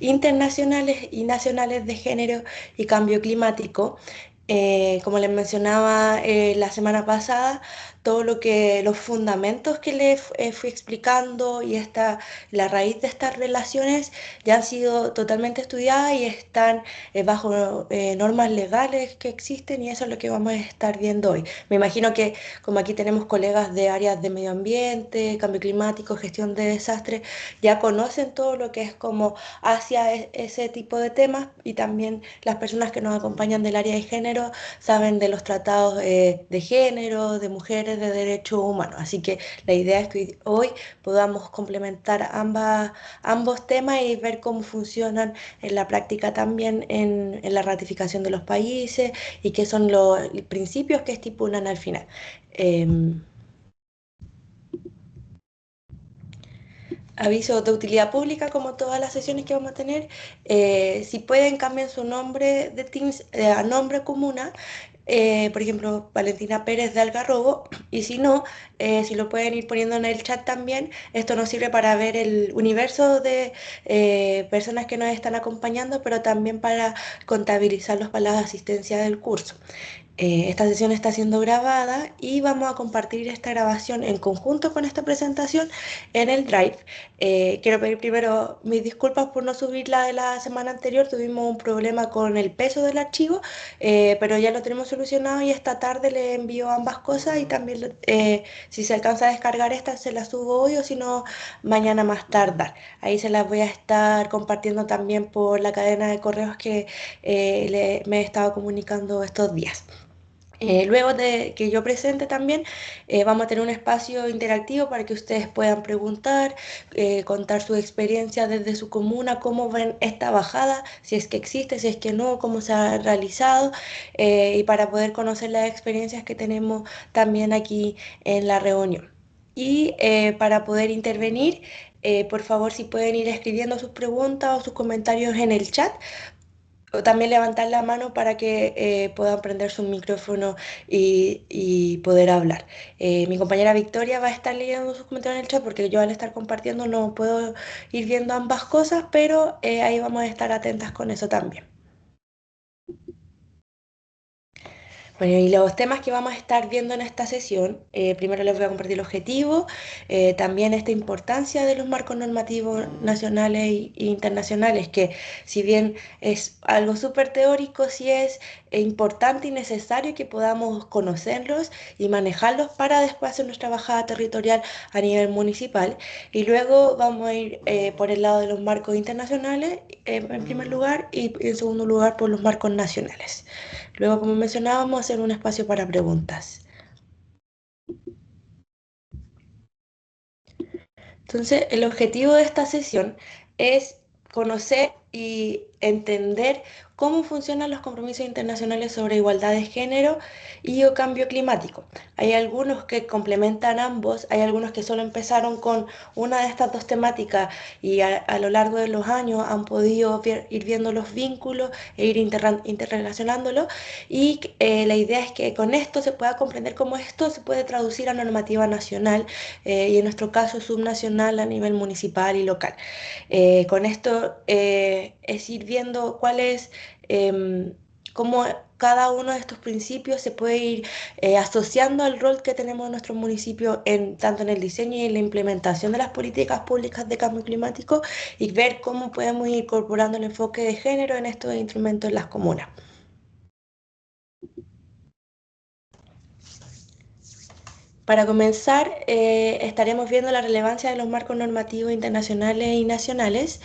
internacionales y nacionales de género y cambio climático. Como les mencionaba la semana pasada, los fundamentos que fui explicando y la raíz de estas relaciones ya han sido totalmente estudiadas y están bajo normas legales que existen, y eso es lo que vamos a estar viendo hoy. Me imagino que como aquí tenemos colegas de áreas de medio ambiente, cambio climático, gestión de desastres, ya conocen todo lo que es como hacia ese tipo de temas, y también las personas que nos acompañan del área de género saben de los tratados de género, de mujeres, de derechos humanos. Así que la idea es que hoy podamos complementar ambos temas y ver cómo funcionan en la práctica también en la ratificación de los países y qué son los principios que estipulan al final. Em, Aviso de utilidad pública, como todas las sesiones que vamos a tener. Si pueden, cambien su nombre de Teams a nombre comuna. Por ejemplo, Valentina Pérez de Algarrobo. Y si no, si lo pueden ir poniendo en el chat también. Esto nos sirve para ver el universo de personas que nos están acompañando, pero también para contabilizarlos para la asistencia del curso. Esta sesión está siendo grabada y vamos a compartir esta grabación en conjunto con esta presentación en el Drive. Quiero pedir primero mis disculpas por no subirla de la semana anterior. Tuvimos un problema con el peso del archivo, pero ya lo tenemos solucionado, y esta tarde le envío ambas cosas, y también si se alcanza a descargar esta se la subo hoy, o si no mañana más tardar. Ahí se las voy a estar compartiendo también por la cadena de correos que me he estado comunicando estos días. Luego de que yo presente también, vamos a tener un espacio interactivo para que ustedes puedan preguntar, contar su experiencia desde su comuna, cómo ven esta bajada, si es que existe, si es que no, cómo se ha realizado, y para poder conocer las experiencias que tenemos también aquí en la reunión. Y para poder intervenir, por favor, si pueden ir escribiendo sus preguntas o sus comentarios en el chat, o también levantar la mano para que puedan prender su micrófono y poder hablar. Mi compañera Victoria va a estar leyendo sus comentarios en el chat, porque yo al estar compartiendo no puedo ir viendo ambas cosas, pero ahí vamos a estar atentas con eso también. Bueno, y los temas que vamos a estar viendo en esta sesión, primero les voy a compartir el objetivo, también esta importancia de los marcos normativos nacionales e internacionales, que si bien es algo súper teórico, sí es importante y necesario que podamos conocerlos y manejarlos para después hacer nuestra bajada territorial a nivel municipal. Y luego vamos a ir por el lado de los marcos internacionales, en primer lugar, y en segundo lugar por los marcos nacionales. Luego, como mencionábamos, hacer un espacio para preguntas. Entonces, el objetivo de esta sesión es conocer y entender cómo funcionan los compromisos internacionales sobre igualdad de género y o cambio climático. Hay algunos que complementan ambos, hay algunos que solo empezaron con una de estas dos temáticas, y a lo largo de los años han podido ir viendo los vínculos e ir interrelacionándolos, y la idea es que con esto se pueda comprender cómo esto se puede traducir a normativa nacional, y en nuestro caso subnacional a nivel municipal y local. Con esto es ir viendo cuál es, cómo cada uno de estos principios se puede ir asociando al rol que tenemos en nuestro municipio, tanto en el diseño y en la implementación de las políticas públicas de cambio climático, y ver cómo podemos ir incorporando el enfoque de género en estos instrumentos en las comunas. Para comenzar, estaremos viendo la relevancia de los marcos normativos internacionales y nacionales.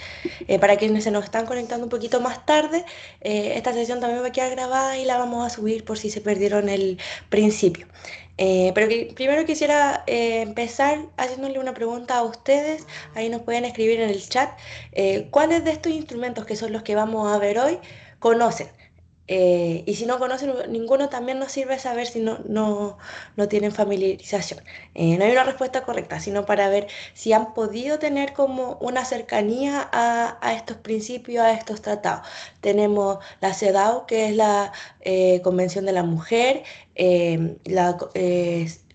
Para quienes se nos están conectando un poquito más tarde, esta sesión también va a quedar grabada y la vamos a subir por si se perdieron el principio. Pero primero quisiera empezar haciéndole una pregunta a ustedes. Ahí nos pueden escribir en el chat cuáles de estos instrumentos, que son los que vamos a ver hoy, conocen. Y si no conocen ninguno, también nos sirve saber si no tienen familiarización. No hay una respuesta correcta, sino para ver si han podido tener como una cercanía a estos principios, a estos tratados. Tenemos la CEDAW, que es la Convención de la Mujer,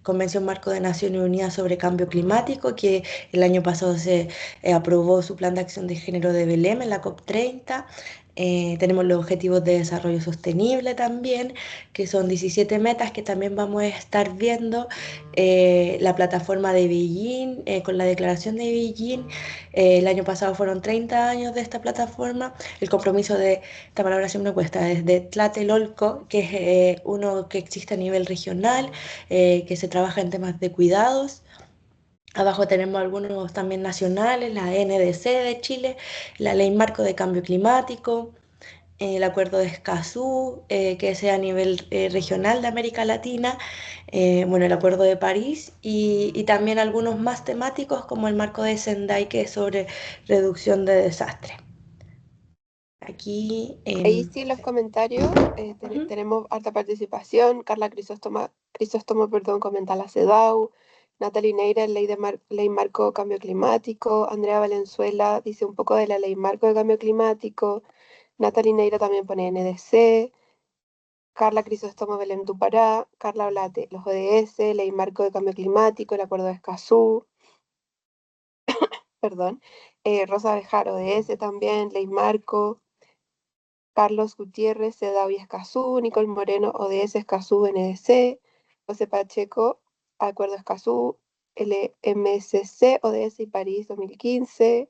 Convención Marco de Naciones Unidas sobre Cambio Climático, que el año pasado se aprobó su Plan de Acción de Género de Belém en la COP30. Tenemos los Objetivos de Desarrollo Sostenible también, que son 17 metas que también vamos a estar viendo. La plataforma de Beijing, con la declaración de Beijing, el año pasado fueron 30 años de esta plataforma. El compromiso de, esta palabra siempre me cuesta, es de Tlatelolco, que es uno que existe a nivel regional, que se trabaja en temas de cuidados. Abajo tenemos algunos también nacionales, la NDC de Chile, la Ley Marco de Cambio Climático, el Acuerdo de Escazú, que es a nivel regional de América Latina, bueno, el Acuerdo de París y también algunos más temáticos como el Marco de Sendai, que es sobre reducción de desastres. Aquí, Ahí sí, en los comentarios ujú. tenemos harta participación. Carla Crisóstomo, perdón, comenta la CEDAW. Natalie Neira, Ley Marco Cambio Climático. Andrea Valenzuela dice un poco de la Ley Marco de Cambio Climático. Natalie Neira también pone NDC. Carla Crisóstomo Belém du Pará. Carla Blate, los ODS, Ley Marco de Cambio Climático, el Acuerdo de Escazú. Perdón. Rosa Bejar, ODS también, Ley Marco. Carlos Gutiérrez, CEDAW y Escazú, Nicole Moreno, ODS Escazú, NDC, José Pacheco, Acuerdo Escazú, LMSC, ODS y París 2015,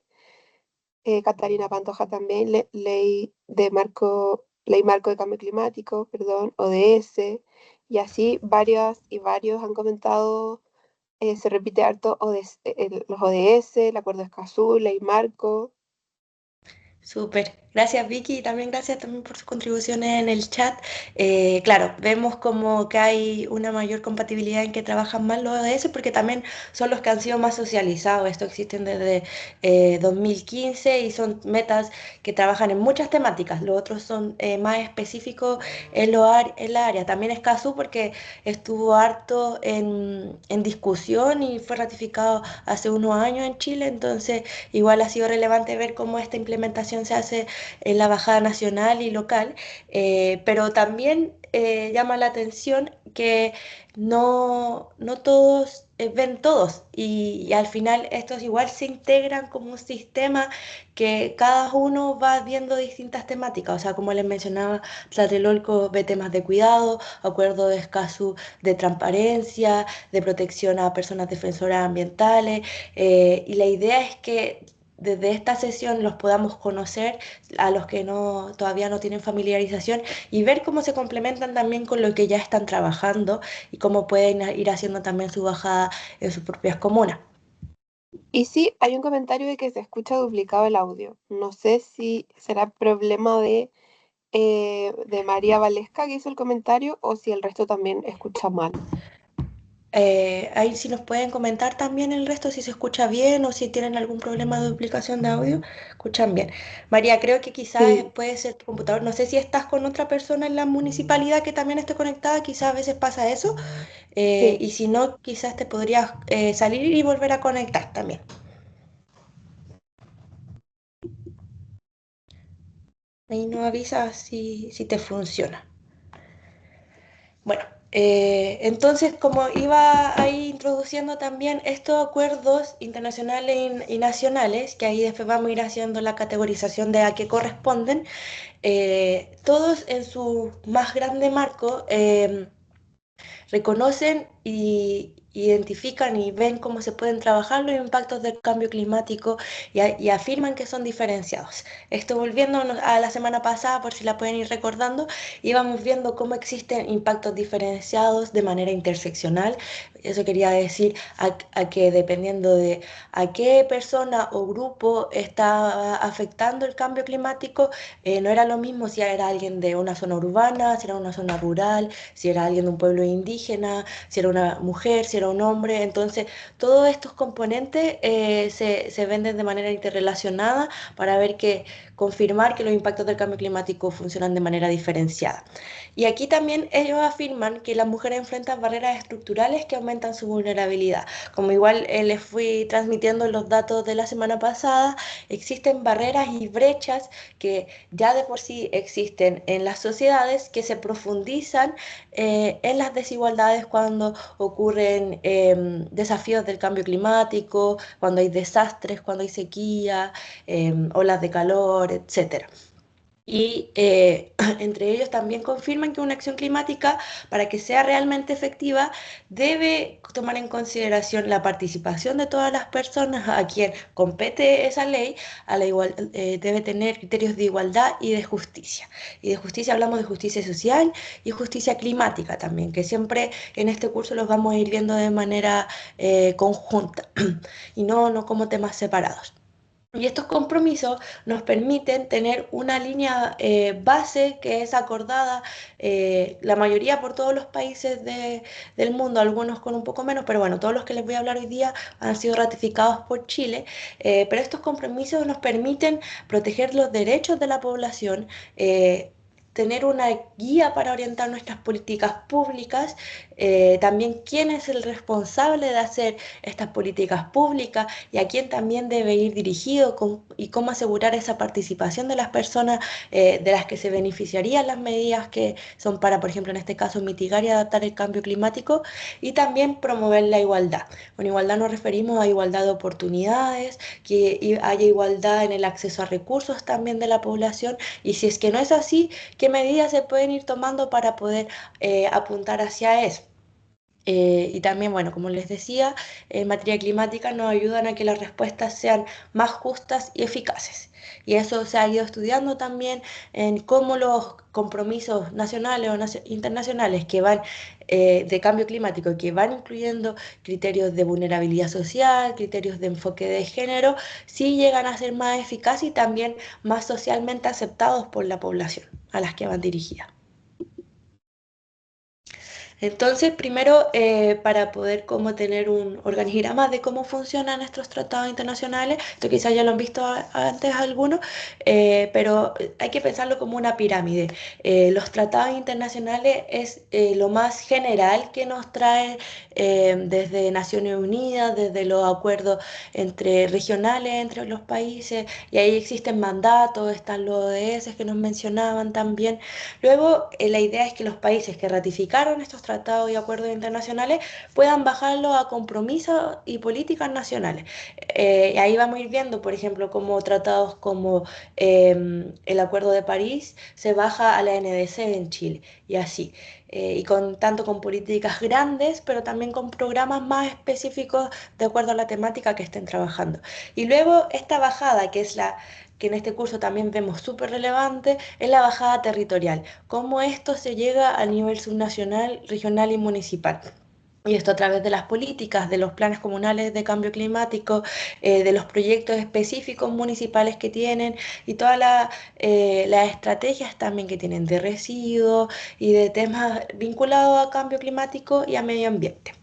Catalina Pantoja también, Ley Marco de Cambio Climático, perdón, ODS, y así varias y varios han comentado, se repite harto los ODS, el Acuerdo Escazú, Ley Marco. Súper. Gracias Vicky y también gracias también por sus contribuciones en el chat. Claro, vemos como que hay una mayor compatibilidad en que trabajan más los ODS porque también son los que han sido más socializados. Esto existen desde 2015 y son metas que trabajan en muchas temáticas. Los otros son más específicos en la área. También es CASU porque estuvo harto en discusión y fue ratificado hace unos años en Chile. Entonces igual ha sido relevante ver cómo esta implementación se hace en la bajada nacional y local, pero también llama la atención que no todos ven todos y al final estos igual se integran como un sistema que cada uno va viendo distintas temáticas, o sea, como les mencionaba, Tlatelolco ve temas de cuidado, Acuerdo de Escazú de transparencia, de protección a personas defensoras ambientales, y la idea es que desde esta sesión los podamos conocer a los que todavía no tienen familiarización y ver cómo se complementan también con lo que ya están trabajando y cómo pueden ir haciendo también su bajada en sus propias comunas. Y sí, hay un comentario de que se escucha duplicado el audio. No sé si será problema de María Valesca que hizo el comentario o si el resto también escucha mal. Ahí si nos pueden comentar también el resto, si se escucha bien o si tienen algún problema de duplicación de audio, escuchan bien. María, creo que quizás Sí, puede ser tu computador. No sé si estás con otra persona en la municipalidad que también esté conectada, quizás a veces pasa eso. sí. Y si no, quizás te podrías salir y volver a conectar también. Ahí nos avisas si te funciona. Bueno, entonces como iba ahí introduciendo también estos acuerdos internacionales y nacionales, que ahí después vamos a ir haciendo la categorización de a qué corresponden, todos en su más grande marco reconocen y identifican y ven cómo se pueden trabajar los impactos del cambio climático y afirman que son diferenciados. Esto volviendo a la semana pasada, por si la pueden ir recordando, íbamos viendo cómo existen impactos diferenciados de manera interseccional. Eso quería decir a que dependiendo de a qué persona o grupo está afectando el cambio climático, no era lo mismo si era alguien de una zona urbana, si era una zona rural, si era alguien de un pueblo indígena, si era una mujer, si era un hombre. Entonces, todos estos componentes se venden de manera interrelacionada para ver que confirmar que los impactos del cambio climático funcionan de manera diferenciada. Y aquí también ellos afirman que las mujeres enfrentan barreras estructurales que aumentan su vulnerabilidad. Como igual les fui transmitiendo los datos de la semana pasada, existen barreras y brechas que ya de por sí existen en las sociedades que se profundizan en las desigualdades desigualdades cuando ocurren desafíos del cambio climático, cuando hay desastres, cuando hay sequía, olas de calor, etcétera. Y entre ellos también confirman que una acción climática, para que sea realmente efectiva, debe tomar en consideración la participación de todas las personas a quien compete esa ley, debe tener criterios de igualdad y de justicia. Y de justicia hablamos de justicia social y justicia climática también, que siempre en este curso los vamos a ir viendo de manera conjunta y no como temas separados. Y estos compromisos nos permiten tener una línea base que es acordada, la mayoría por todos los países del mundo, algunos con un poco menos, pero bueno, todos los que les voy a hablar hoy día han sido ratificados por Chile, pero estos compromisos nos permiten proteger los derechos de la población, tener una guía para orientar nuestras políticas públicas, también quién es el responsable de hacer estas políticas públicas y a quién también debe ir dirigido y cómo asegurar esa participación de las personas de las que se beneficiarían las medidas que son para, por ejemplo, en este caso, mitigar y adaptar el cambio climático y también promover la igualdad. Con igualdad nos referimos a igualdad de oportunidades, que haya igualdad en el acceso a recursos también de la población y si es que no es así, qué medidas se pueden ir tomando para poder apuntar hacia eso. Y también, bueno, como les decía, en materia climática nos ayudan a que las respuestas sean más justas y eficaces. Y eso se ha ido estudiando también en cómo los compromisos nacionales o internacionales que van de cambio climático, que van incluyendo criterios de vulnerabilidad social, criterios de enfoque de género, sí llegan a ser más eficaces y también más socialmente aceptados por la población a las que van dirigidas. Entonces, primero, para poder como tener un organigrama de cómo funcionan nuestros tratados internacionales, esto quizás ya lo han visto antes algunos, pero hay que pensarlo como una pirámide. Los tratados internacionales es lo más general que nos trae desde Naciones Unidas, desde los acuerdos entre regionales, entre los países, y ahí existen mandatos, están los ODS que nos mencionaban también. Luego, la idea es que los países que ratificaron estos tratados y acuerdos internacionales puedan bajarlo a compromisos y políticas nacionales. Ahí vamos a ir viendo, por ejemplo, cómo tratados como el Acuerdo de París se baja a la NDC en Chile y así. Y tanto con políticas grandes, pero también con programas más específicos de acuerdo a la temática que estén trabajando. Y luego esta bajada, que es la que en este curso también vemos súper relevante, es la bajada territorial, cómo esto se llega a nivel subnacional, regional y municipal. Y esto a través de las políticas, de los planes comunales de cambio climático, de los proyectos específicos municipales que tienen y todas las estrategias también que tienen de residuos y de temas vinculados a cambio climático y a medio ambiente.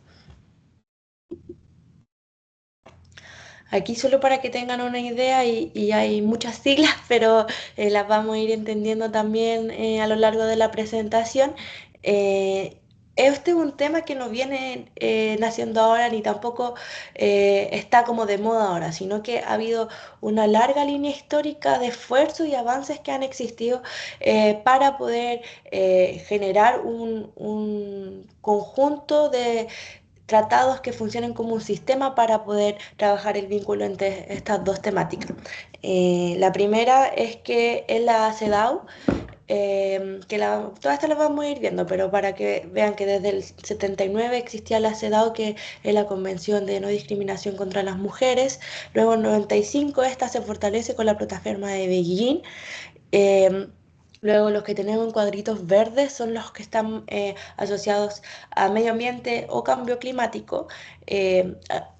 Aquí solo para que tengan una idea y hay muchas siglas, pero las vamos a ir entendiendo también a lo largo de la presentación. Este es un tema que no viene naciendo ahora ni tampoco está como de moda ahora, sino que ha habido una larga línea histórica de esfuerzos y avances que han existido para poder generar un conjunto de tratados que funcionen como un sistema para poder trabajar el vínculo entre estas dos temáticas. La primera es que es la CEDAW, todas estas las vamos a ir viendo, pero para que vean que desde el 79 existía la CEDAW, que es la Convención de No Discriminación contra las Mujeres. Luego en 95 esta se fortalece con la plataforma de Beijing. Eh, Luego los que tenemos en cuadritos verdes son los que están asociados a medio ambiente o cambio climático,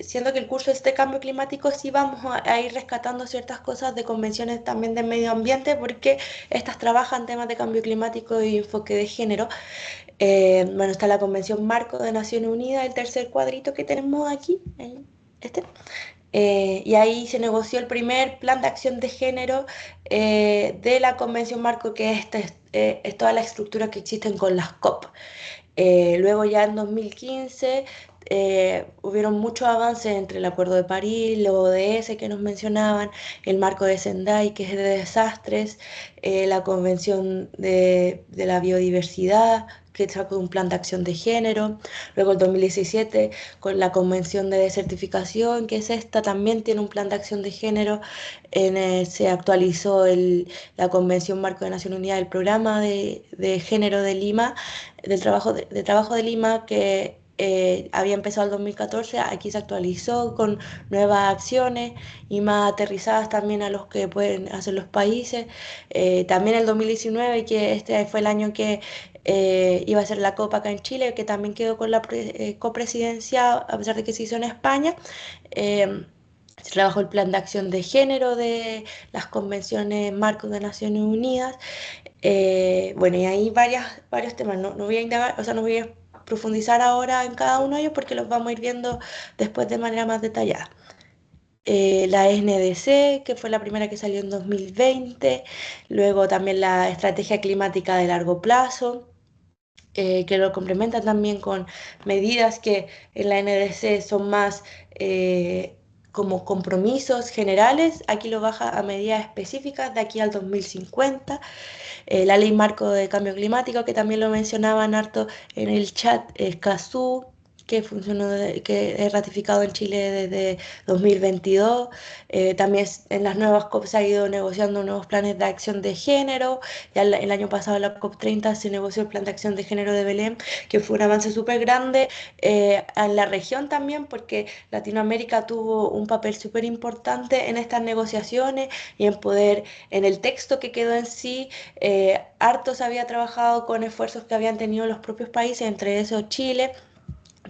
siendo que el curso es de cambio climático sí vamos a ir rescatando ciertas cosas de convenciones también de medio ambiente porque estas trabajan temas de cambio climático y enfoque de género. Bueno, está la Convención Marco de Naciones Unidas, el tercer cuadrito que tenemos aquí, este. Y ahí se negoció el primer plan de acción de género de la Convención Marco, que es toda la estructura que existen con las COP. Luego ya en 2015 hubieron muchos avances entre el Acuerdo de París, los ODS que nos mencionaban, el marco de Sendai, que es de desastres, la Convención de la Biodiversidad, que sacó un plan de acción de género. Luego el 2017 con la Convención de Desertificación, que es esta, también tiene un plan de acción de género. Se actualizó la Convención Marco de Naciones Unidas, el programa de género de Lima, de trabajo de Lima, que había empezado el 2014, aquí se actualizó con nuevas acciones y más aterrizadas también a los que pueden hacer los países. También el 2019, que este fue el año que iba a ser la Copa acá en Chile, que también quedó con la copresidencia, a pesar de que se hizo en España. eh, Se trabajó el plan de acción de género de las convenciones marcos de Naciones Unidas. Bueno, y hay varios temas. No voy a indagar, o sea, no voy a profundizar ahora en cada uno de ellos porque los vamos a ir viendo después de manera más detallada. La NDC, que fue la primera que salió en 2020, luego también la estrategia climática de largo plazo, que lo complementan también con medidas que en la NDC son más como compromisos generales, aquí lo baja a medidas específicas de aquí al 2050. La ley marco de cambio climático, que también lo mencionaban harto en el chat, Escazú, que funcionó, que es ratificado en Chile desde 2022. También en las nuevas COP se ha ido negociando nuevos planes de acción de género. Ya el año pasado en la COP 30 se negoció el plan de acción de género de Belén, que fue un avance súper grande en la región también, porque Latinoamérica tuvo un papel súper importante en estas negociaciones y en poder, en el texto que quedó en sí. Harto se había trabajado con esfuerzos que habían tenido los propios países, entre esos Chile.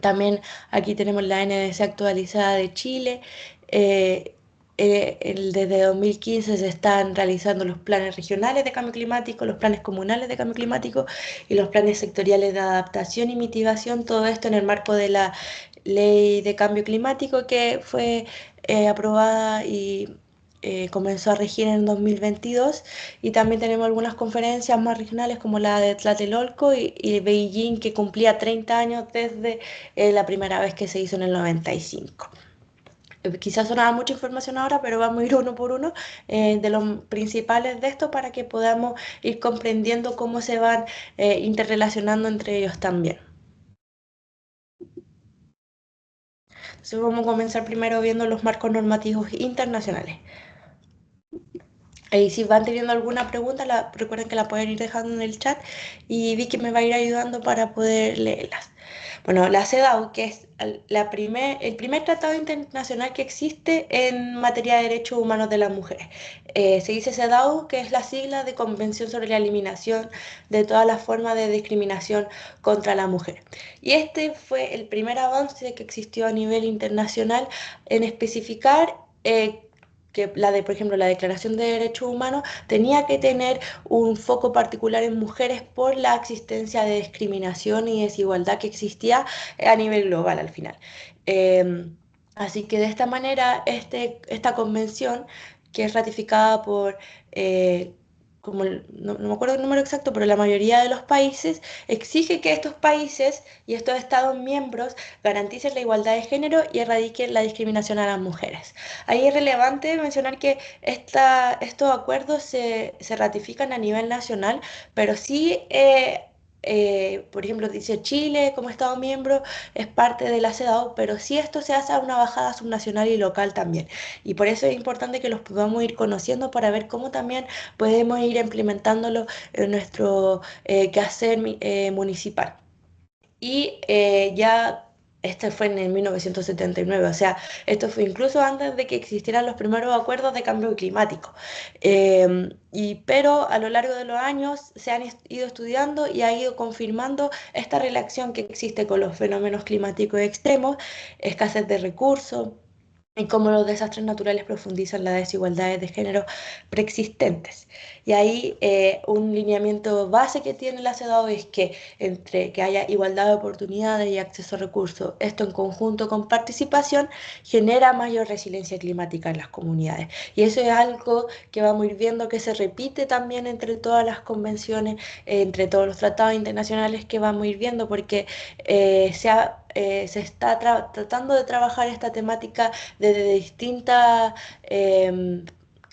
También aquí tenemos la NDC actualizada de Chile. Eh, Desde 2015 se están realizando los planes regionales de cambio climático, los planes comunales de cambio climático y los planes sectoriales de adaptación y mitigación, todo esto en el marco de la ley de cambio climático que fue aprobada y comenzó a regir en 2022. Y también tenemos algunas conferencias más regionales como la de Tlatelolco y Beijing, que cumplía 30 años desde la primera vez que se hizo en el 95. Quizás sonaba mucha información ahora, pero vamos a ir uno por uno de los principales de esto para que podamos ir comprendiendo cómo se van interrelacionando entre ellos también. Entonces vamos a comenzar primero viendo los marcos normativos internacionales. Y si van teniendo alguna pregunta, recuerden que la pueden ir dejando en el chat y Vicky me va a ir ayudando para poder leerlas. Bueno, la CEDAW, que es el primer tratado internacional que existe en materia de derechos humanos de las mujeres. Se dice CEDAW, que es la sigla de Convención sobre la Eliminación de todas las formas de discriminación contra la mujer. Y este fue el primer avance que existió a nivel internacional en especificar que por ejemplo, la Declaración de Derechos Humanos tenía que tener un foco particular en mujeres por la existencia de discriminación y desigualdad que existía a nivel global al final. Así que de esta manera, esta convención, que es ratificada por, no me acuerdo el número exacto, pero la mayoría de los países, exige que estos países y estos Estados miembros garanticen la igualdad de género y erradiquen la discriminación a las mujeres. Ahí es relevante mencionar que estos acuerdos se ratifican a nivel nacional, pero sí, por ejemplo, dice Chile como Estado miembro es parte de la CEDAW, pero sí esto se hace a una bajada subnacional y local también. Y por eso es importante que los podamos ir conociendo para ver cómo también podemos ir implementándolo en nuestro quehacer municipal. Y ya, este fue en el 1979, o sea, esto fue incluso antes de que existieran los primeros acuerdos de cambio climático. Pero a lo largo de los años se han ido estudiando y ha ido confirmando esta relación que existe con los fenómenos climáticos extremos, escasez de recursos y cómo los desastres naturales profundizan las desigualdades de género preexistentes. Y ahí un lineamiento base que tiene la CEDAW es que entre que haya igualdad de oportunidades y acceso a recursos, esto en conjunto con participación, genera mayor resiliencia climática en las comunidades. Y eso es algo que vamos a ir viendo que se repite también entre todas las convenciones, entre todos los tratados internacionales que vamos a ir viendo, porque se está tratando de trabajar esta temática desde distintas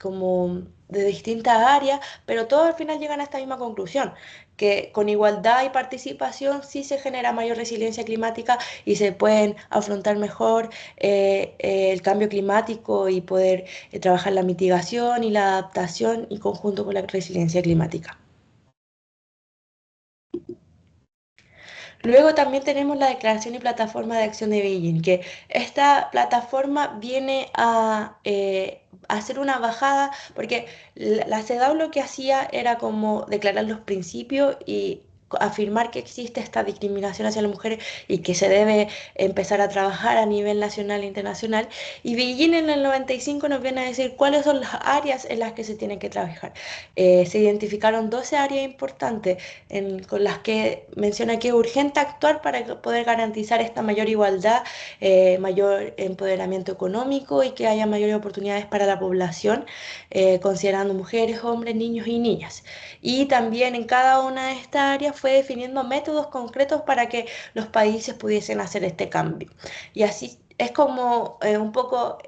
como de distintas áreas, pero todos al final llegan a esta misma conclusión, que con igualdad y participación sí se genera mayor resiliencia climática y se pueden afrontar mejor el cambio climático y poder trabajar la mitigación y la adaptación en conjunto con la resiliencia climática. Luego también tenemos la Declaración y Plataforma de Acción de Beijing, que esta plataforma viene a hacer una bajada, porque la CEDAW lo que hacía era como declarar los principios y afirmar que existe esta discriminación hacia las mujeres y que se debe empezar a trabajar a nivel nacional e internacional. Y Beijing en el 95 nos viene a decir cuáles son las áreas en las que se tienen que trabajar. Se identificaron 12 áreas importantes con las que menciona que es urgente actuar para poder garantizar esta mayor igualdad, mayor empoderamiento económico y que haya mayores oportunidades para la población, considerando mujeres, hombres, niños y niñas. Y también en cada una de estas áreas fue definiendo métodos concretos para que los países pudiesen hacer este cambio. Y así es como un poco,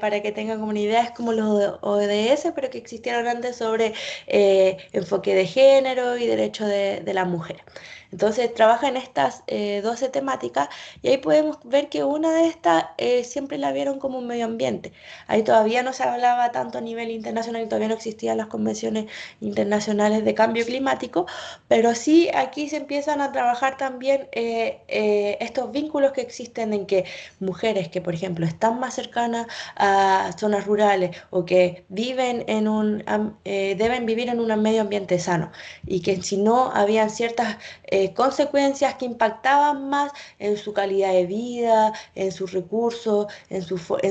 para que tengan como una idea, es como los ODS, pero que existieron antes sobre enfoque de género y derecho de la mujer. Entonces trabaja en estas 12 temáticas y ahí podemos ver que una de estas siempre la vieron como un medio ambiente. Ahí todavía no se hablaba tanto a nivel internacional y todavía no existían las convenciones internacionales de cambio climático, pero sí aquí se empiezan a trabajar también estos vínculos que existen en que mujeres que, por ejemplo, están más cercanas a zonas rurales o que viven en deben vivir en un medio ambiente sano y que si no habían ciertas consecuencias que impactaban más en su calidad de vida, en sus recursos, en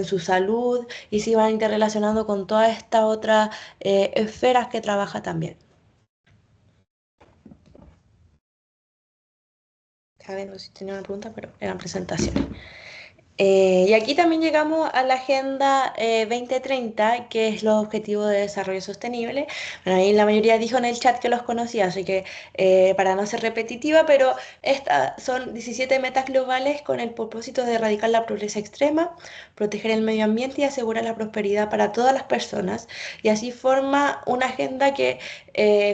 su salud y se iban interrelacionando con todas estas otras esferas que trabaja también. Sabiendo si tenía una pregunta, pero eran presentaciones. Y aquí también llegamos a la Agenda 2030, que es los Objetivos de Desarrollo Sostenible. Bueno, ahí la mayoría dijo en el chat que los conocía, así que para no ser repetitiva, pero estas son 17 metas globales con el propósito de erradicar la pobreza extrema, proteger el medio ambiente y asegurar la prosperidad para todas las personas. Y así forma una agenda que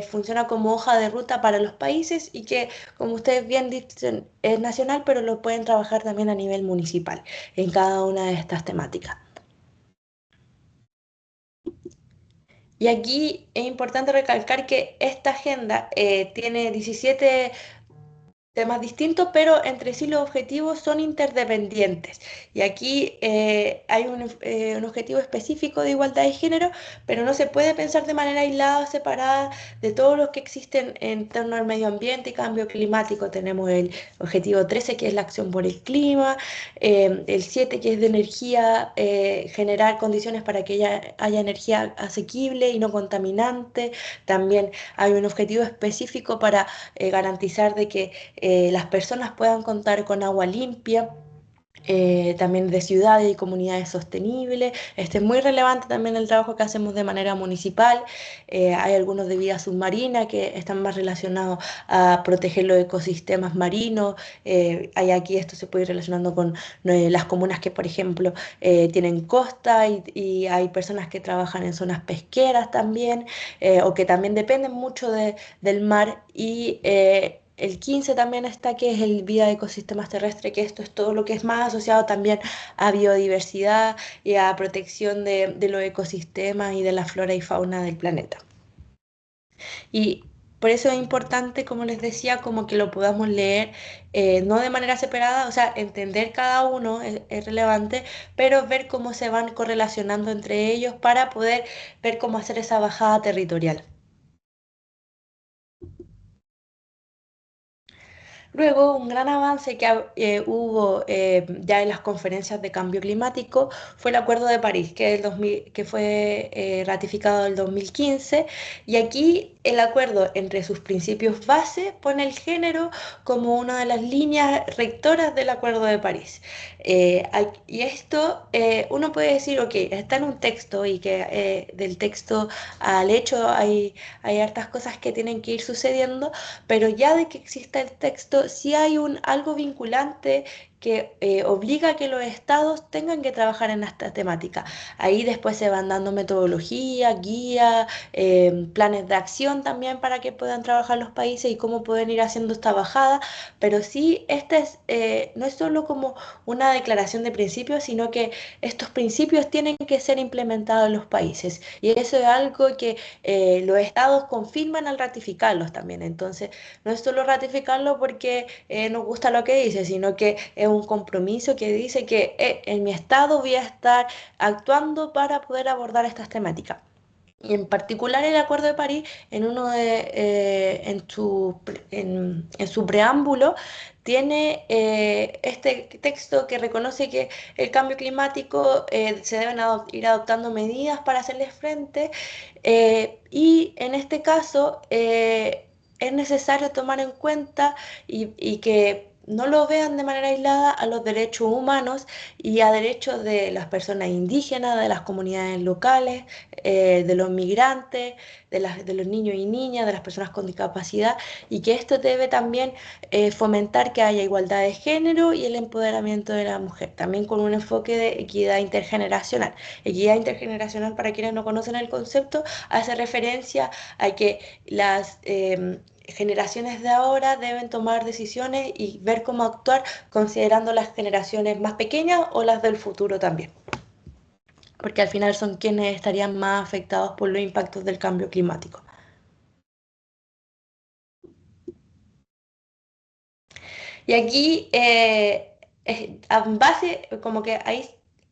funciona como hoja de ruta para los países y que, como ustedes bien dicen, es nacional, pero lo pueden trabajar también a nivel municipal en cada una de estas temáticas. Y aquí es importante recalcar que esta agenda tiene 17 temas distintos, pero entre sí los objetivos son interdependientes. Y aquí hay un objetivo específico de igualdad de género, pero no se puede pensar de manera aislada o separada de todos los que existen en torno al medio ambiente y cambio climático. Tenemos el objetivo 13, que es la acción por el clima, el 7, que es de energía, generar condiciones para que haya energía asequible y no contaminante. También hay un objetivo específico para garantizar de que las personas puedan contar con agua limpia. También de ciudades y comunidades sostenibles. Este es muy relevante también el trabajo que hacemos de manera municipal. Hay algunos de vida submarina que están más relacionados a proteger los ecosistemas marinos. Hay aquí esto se puede ir relacionando con las comunas que, por ejemplo, tienen costa y hay personas que trabajan en zonas pesqueras también, o que también dependen mucho del mar y el 15 también está, que es el vida de ecosistemas terrestres, que esto es todo lo que es más asociado también a biodiversidad y a protección de los ecosistemas y de la flora y fauna del planeta. Y por eso es importante, como les decía, como que lo podamos leer no de manera separada, o sea, entender cada uno es relevante, pero ver cómo se van correlacionando entre ellos para poder ver cómo hacer esa bajada territorial. Luego, un gran avance que hubo ya en las conferencias de cambio climático fue el Acuerdo de París, que fue ratificado en el 2015, y aquí el acuerdo entre sus principios base pone el género como una de las líneas rectoras del Acuerdo de París. Y esto uno puede decir, ok, está en un texto y que del texto al hecho hay hartas cosas que tienen que ir sucediendo, pero ya de que exista el texto, sí hay algo vinculante que obliga a que los estados tengan que trabajar en esta temática. Ahí después se van dando metodología, guía, planes de acción también para que puedan trabajar los países y cómo pueden ir haciendo esta bajada, pero sí, no es solo como una declaración de principios, sino que estos principios tienen que ser implementados en los países. Y eso es algo que los estados confirman al ratificarlos también. Entonces, no es solo ratificarlo porque nos gusta lo que dice, sino que es un compromiso que dice que en mi estado voy a estar actuando para poder abordar estas temáticas. Y en particular el Acuerdo de París, en su preámbulo, tiene este texto que reconoce que el cambio climático se deben ir adoptando medidas para hacerles frente y en este caso es necesario tomar en cuenta y que no lo vean de manera aislada a los derechos humanos y a derechos de las personas indígenas, de las comunidades locales, de los migrantes, de los niños y niñas, de las personas con discapacidad, y que esto debe también fomentar que haya igualdad de género y el empoderamiento de la mujer, también con un enfoque de equidad intergeneracional. Equidad intergeneracional, para quienes no conocen el concepto, hace referencia a que las generaciones de ahora deben tomar decisiones y ver cómo actuar considerando las generaciones más pequeñas o las del futuro también, porque al final son quienes estarían más afectados por los impactos del cambio climático. Y aquí, en base, como que ahí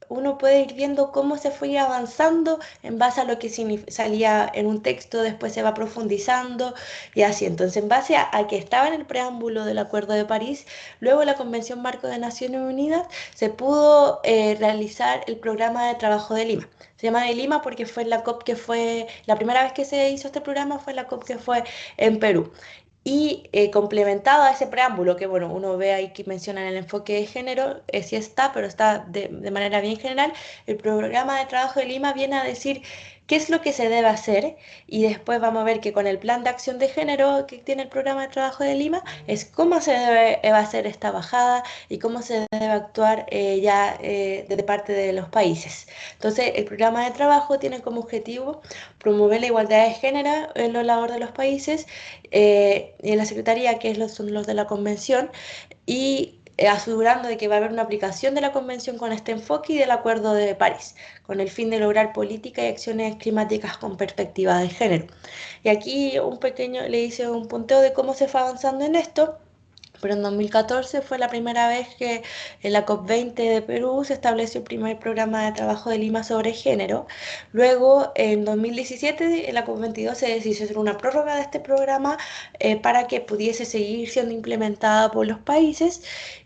uno puede ir viendo cómo se fue avanzando en base a lo que salía en un texto, después se va profundizando y así. Entonces, en base a que estaba en el preámbulo del Acuerdo de París, luego la Convención Marco de Naciones Unidas, se pudo realizar el Programa de Trabajo de Lima. Se llama de Lima porque fue la COP que fue, la primera vez que se hizo este programa fue la COP que fue en Perú. Y complementado a ese preámbulo, que bueno, uno ve ahí que mencionan el enfoque de género, sí está, pero está de manera bien general, el programa de trabajo de Lima viene a decir qué es lo que se debe hacer y después vamos a ver que con el plan de acción de género que tiene el programa de trabajo de Lima es cómo se debe hacer esta bajada y cómo se debe actuar ya de parte de los países. Entonces, el programa de trabajo tiene como objetivo promover la igualdad de género en la labor de los países en la Secretaría, que son los de la Convención, y asegurando de que va a haber una aplicación de la Convención con este enfoque y del Acuerdo de París, con el fin de lograr políticas y acciones climáticas con perspectiva de género. Y aquí le hice un punteo de cómo se fue avanzando en esto. Pero en 2014 fue la primera vez que en la COP20 de Perú se estableció el primer programa de trabajo de Lima sobre género. Luego, en 2017, en la COP22 se decidió hacer una prórroga de este programa para que pudiese seguir siendo implementada por los países.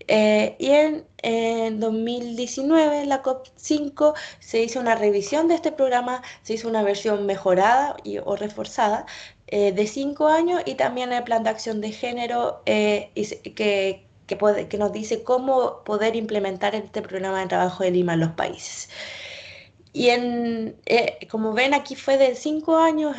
En 2019, en la COP5, se hizo una revisión de este programa, se hizo una versión mejorada o reforzada de 5 años y también el plan de acción de género que nos dice cómo poder implementar este programa de trabajo de Lima en los países. Y como ven, aquí fue de 5 años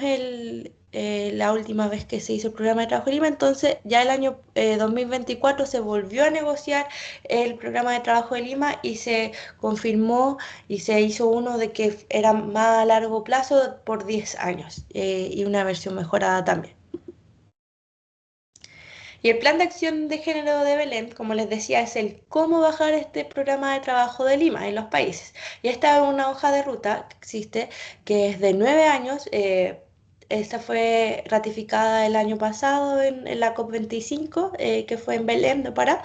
la última vez que se hizo el programa de trabajo de Lima, entonces ya el año 2024 se volvió a negociar el programa de trabajo de Lima y se confirmó y se hizo uno de que era más a largo plazo por 10 años y una versión mejorada también. Y el plan de acción de género de Belén, como les decía, es el cómo bajar este programa de trabajo de Lima en los países. Y esta es una hoja de ruta que existe, que es de 9 años. Esta fue ratificada el año pasado en la COP25, que fue en Belén de Pará.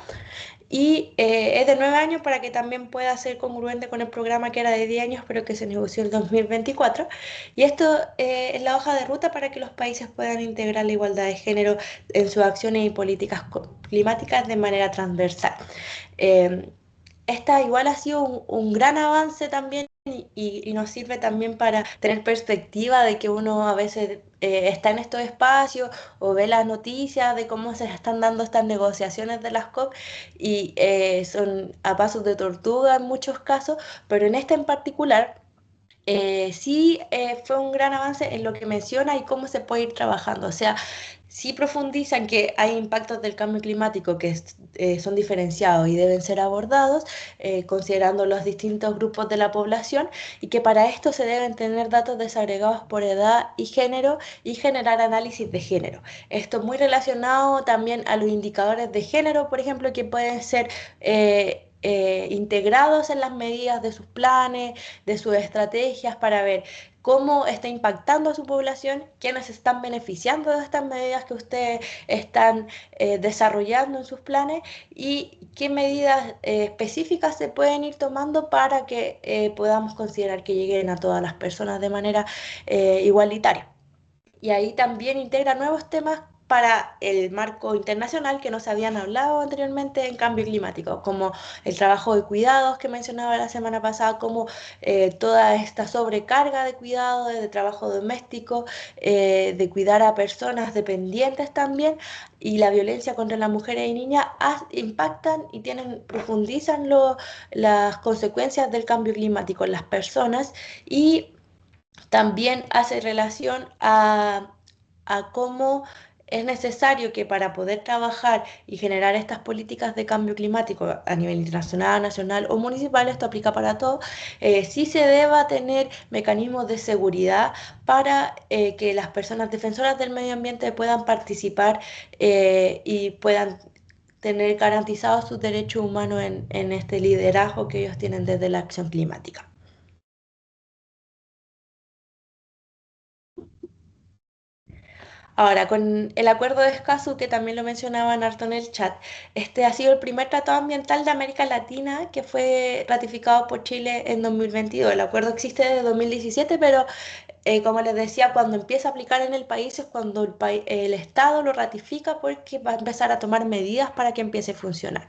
Y es de 9 años para que también pueda ser congruente con el programa que era de 10 años, pero que se negoció en 2024. Y esto es la hoja de ruta para que los países puedan integrar la igualdad de género en sus acciones y políticas climáticas de manera transversal. Eh, Esta igual ha sido un gran avance también y nos sirve también para tener perspectiva de que uno a veces está en estos espacios o ve las noticias de cómo se están dando estas negociaciones de las COP y son a pasos de tortuga en muchos casos, pero en este en particular Sí, fue un gran avance en lo que menciona y cómo se puede ir trabajando. O sea, sí profundizan que hay impactos del cambio climático que son diferenciados y deben ser abordados, considerando los distintos grupos de la población, y que para esto se deben tener datos desagregados por edad y género y generar análisis de género. Esto muy relacionado también a los indicadores de género, por ejemplo, que pueden ser integrados en las medidas de sus planes, de sus estrategias, para ver cómo está impactando a su población, quiénes están beneficiando de estas medidas que ustedes están desarrollando en sus planes, y qué medidas específicas se pueden ir tomando para que podamos considerar que lleguen a todas las personas de manera igualitaria. Y ahí también integra nuevos temas para el marco internacional que no se habían hablado anteriormente en cambio climático, como el trabajo de cuidados que mencionaba la semana pasada, como toda esta sobrecarga de cuidado, de trabajo doméstico, de cuidar a personas dependientes también, y la violencia contra las mujeres y niñas impactan y profundizan las consecuencias del cambio climático en las personas, y también hace relación a cómo es necesario que para poder trabajar y generar estas políticas de cambio climático a nivel internacional, nacional o municipal, esto aplica para todo, sí se deba tener mecanismos de seguridad para que las personas defensoras del medio ambiente puedan participar y puedan tener garantizados sus derechos humanos en este liderazgo que ellos tienen desde la acción climática. Ahora, con el acuerdo de Escazú, que también lo mencionaban harto en el chat, este ha sido el primer tratado ambiental de América Latina que fue ratificado por Chile en 2022. El acuerdo existe desde 2017, pero como les decía, cuando empieza a aplicar en el país es cuando el Estado lo ratifica, porque va a empezar a tomar medidas para que empiece a funcionar.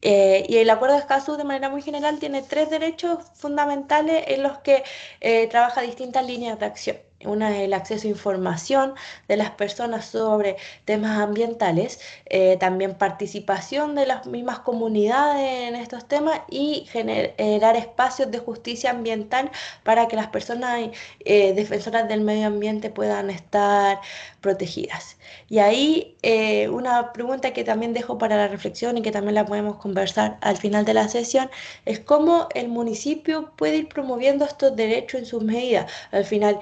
Y el acuerdo de Escazú, de manera muy general, tiene tres derechos fundamentales en los que trabaja distintas líneas de acción. Una es el acceso a información de las personas sobre temas ambientales, también participación de las mismas comunidades en estos temas, y generar espacios de justicia ambiental para que las personas defensoras del medio ambiente puedan estar protegidas. Y ahí una pregunta que también dejo para la reflexión y que también la podemos conversar al final de la sesión es cómo el municipio puede ir promoviendo estos derechos en sus medidas. Al final,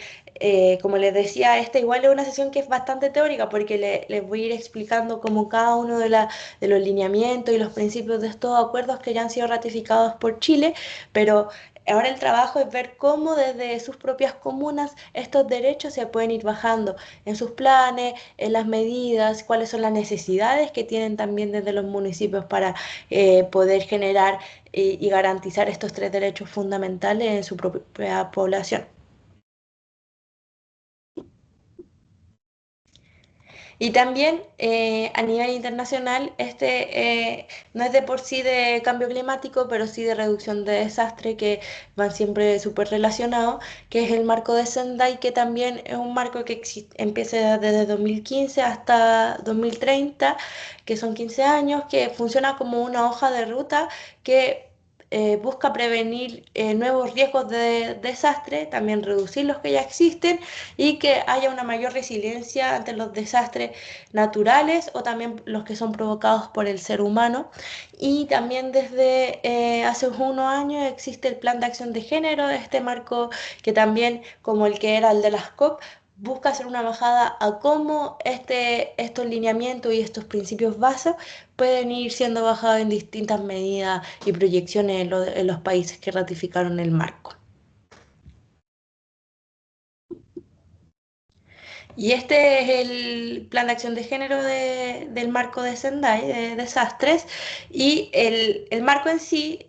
como les decía, esta igual es una sesión que es bastante teórica, porque les voy a ir explicando como cada uno de los lineamientos y los principios de estos acuerdos que ya han sido ratificados por Chile, pero ahora el trabajo es ver cómo desde sus propias comunas estos derechos se pueden ir bajando en sus planes, en las medidas, cuáles son las necesidades que tienen también desde los municipios para poder generar y garantizar estos tres derechos fundamentales en su propia población. Y también a nivel internacional, no es de por sí de cambio climático, pero sí de reducción de desastre, que van siempre súper relacionados, que es el marco de Sendai, que también es un marco que empieza desde 2015 hasta 2030, que son 15 años, que funciona como una hoja de ruta que busca prevenir nuevos riesgos de desastre, también reducir los que ya existen, y que haya una mayor resiliencia ante los desastres naturales o también los que son provocados por el ser humano. Y también desde hace unos años existe el Plan de Acción de Género, este marco que también, como el que era el de las COP, busca hacer una bajada a cómo estos lineamientos y estos principios básicos pueden ir siendo bajados en distintas medidas y proyecciones en los países que ratificaron el marco. Y este es el plan de acción de género del marco de Sendai, de desastres, y el marco en sí,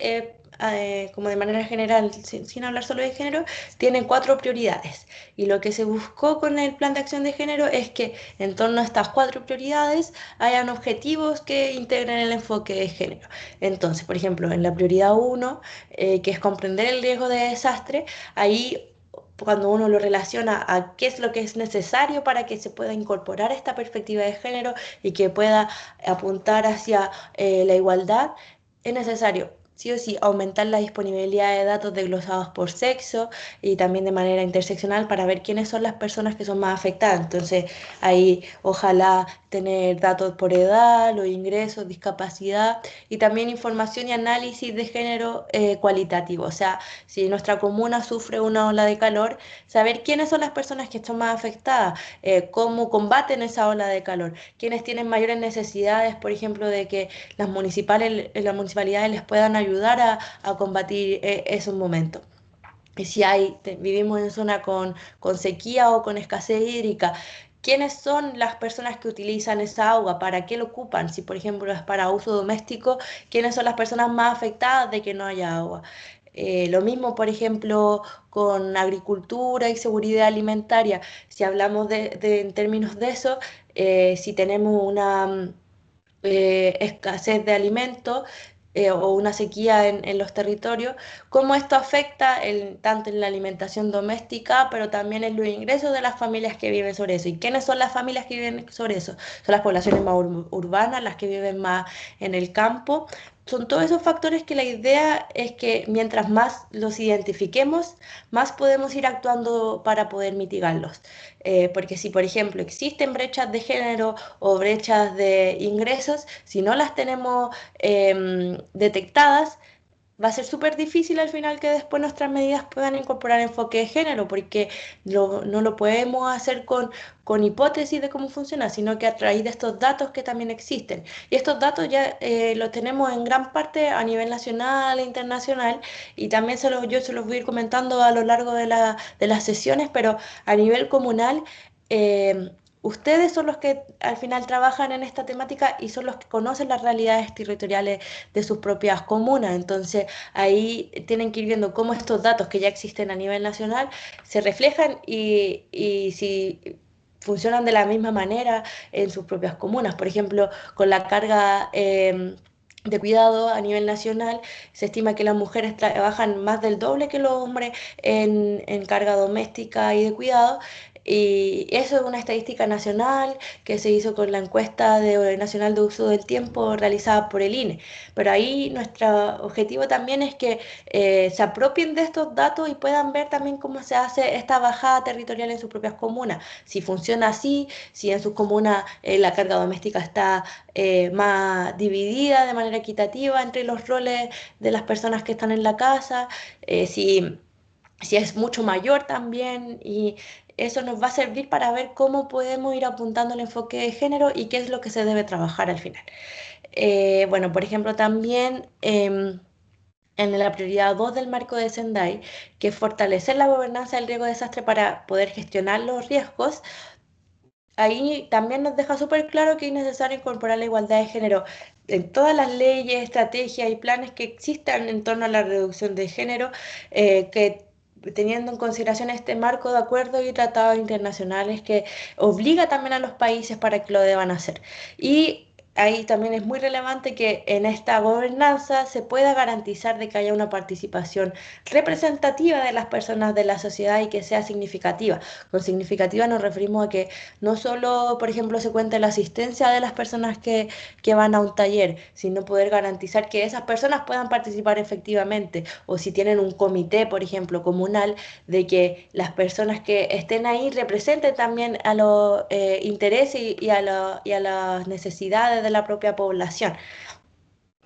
como de manera general, sin hablar solo de género, tiene cuatro prioridades. Y lo que se buscó con el plan de acción de género es que en torno a estas cuatro prioridades hayan objetivos que integren el enfoque de género. Entonces, por ejemplo, en la prioridad uno, que es comprender el riesgo de desastre, ahí cuando uno lo relaciona a qué es lo que es necesario para que se pueda incorporar esta perspectiva de género y que pueda apuntar hacia la igualdad, es necesario sí o sí aumentar la disponibilidad de datos desglosados por sexo y también de manera interseccional para ver quiénes son las personas que son más afectadas. Entonces, ahí ojalá tener datos por edad, los ingresos, discapacidad y también información y análisis de género cualitativo. O sea, si nuestra comuna sufre una ola de calor, saber quiénes son las personas que están más afectadas, cómo combaten esa ola de calor, quiénes tienen mayores necesidades, por ejemplo, de que las municipalidades les puedan ayudar a combatir esos momentos. Y si vivimos en zona con sequía o con escasez hídrica, ¿quiénes son las personas que utilizan esa agua? ¿Para qué lo ocupan? Si, por ejemplo, es para uso doméstico, ¿quiénes son las personas más afectadas de que no haya agua? Lo mismo, por ejemplo, con agricultura y seguridad alimentaria. Si hablamos en términos de eso, si tenemos una escasez de alimentos o una sequía en los territorios, cómo esto afecta tanto en la alimentación doméstica, pero también en los ingresos de las familias que viven sobre eso. ¿Y quiénes son las familias que viven sobre eso? Son las poblaciones más urbanas, las que viven más en el campo. Son todos esos factores que la idea es que mientras más los identifiquemos, más podemos ir actuando para poder mitigarlos. Porque si, por ejemplo, existen brechas de género o brechas de ingresos, si no las tenemos detectadas, va a ser súper difícil al final que después nuestras medidas puedan incorporar enfoque de género, porque no lo podemos hacer con hipótesis de cómo funciona, sino que a través de estos datos que también existen. Y estos datos ya los tenemos en gran parte a nivel nacional e internacional, y también yo se los voy a ir comentando a lo largo de las sesiones, pero a nivel comunal. eh, Ustedes son los que al final trabajan en esta temática y son los que conocen las realidades territoriales de sus propias comunas. Entonces, ahí tienen que ir viendo cómo estos datos que ya existen a nivel nacional se reflejan y si funcionan de la misma manera en sus propias comunas. Por ejemplo, con la carga de cuidado a nivel nacional, se estima que las mujeres trabajan más del doble que los hombres en carga doméstica y de cuidado. Y eso es una estadística nacional que se hizo con la encuesta nacional de uso del tiempo realizada por el INE. Pero ahí nuestro objetivo también es que se apropien de estos datos y puedan ver también cómo se hace esta bajada territorial en sus propias comunas. Si funciona así, si en sus comunas la carga doméstica está más dividida de manera equitativa entre los roles de las personas que están en la casa, si es mucho mayor también, y eso nos va a servir para ver cómo podemos ir apuntando el enfoque de género y qué es lo que se debe trabajar al final. Bueno, por ejemplo, también en la prioridad 2 del marco de Sendai, que es fortalecer la gobernanza del riesgo de desastre para poder gestionar los riesgos. Ahí también nos deja súper claro que es necesario incorporar la igualdad de género en todas las leyes, estrategias y planes que existan en torno a la reducción de género, que teniendo en consideración este marco de acuerdos y tratados internacionales que obliga también a los países para que lo deban hacer. Y ahí también es muy relevante que en esta gobernanza se pueda garantizar de que haya una participación representativa de las personas de la sociedad y que sea significativa. Con significativa nos referimos a que no solo, por ejemplo, se cuenta la asistencia de las personas que van a un taller, sino poder garantizar que esas personas puedan participar efectivamente. O si tienen un comité, por ejemplo, comunal, de que las personas que estén ahí representen también a los intereses y a las necesidades de la propia población,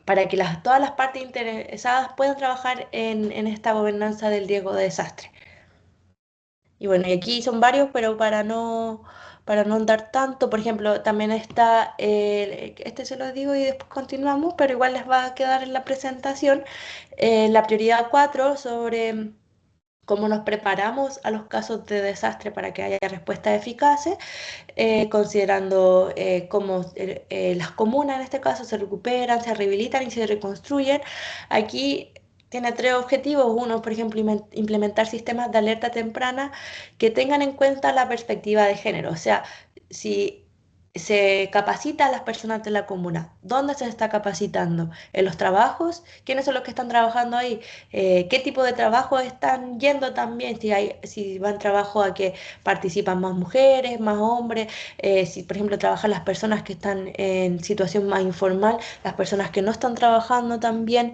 para que todas las partes interesadas puedan trabajar en esta gobernanza del riesgo de desastre. Y bueno, y aquí son varios, pero para no andar tanto, por ejemplo, también está, este se lo digo y después continuamos, pero igual les va a quedar en la presentación, la prioridad 4 sobre cómo nos preparamos a los casos de desastre para que haya respuestas eficaces, considerando cómo las comunas en este caso se recuperan, se rehabilitan y se reconstruyen. Aquí tiene tres objetivos. Uno, por ejemplo, implementar sistemas de alerta temprana que tengan en cuenta la perspectiva de género. O sea, si se capacita a las personas de la comuna, ¿dónde se está capacitando? ¿En los trabajos? ¿Quiénes son los que están trabajando ahí? ¿Qué tipo de trabajo están yendo también? Si van trabajo a que participan más mujeres, más hombres, si por ejemplo trabajan las personas que están en situación más informal, las personas que no están trabajando también.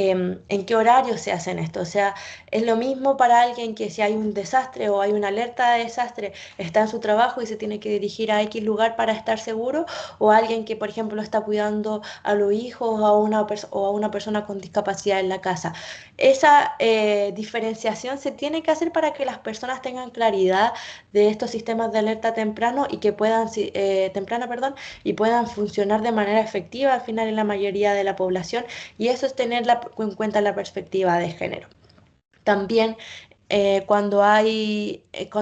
en qué horario se hacen esto. O sea, es lo mismo para alguien que si hay un desastre o hay una alerta de desastre, está en su trabajo y se tiene que dirigir a X lugar para estar seguro, o alguien que, por ejemplo, está cuidando a los hijos o a una persona con discapacidad en la casa. Esa diferenciación se tiene que hacer para que las personas tengan claridad de estos sistemas de alerta temprano y que puedan, temprana, perdón, y puedan funcionar de manera efectiva al final en la mayoría de la población, y eso es tener en cuenta la perspectiva de género. También cuando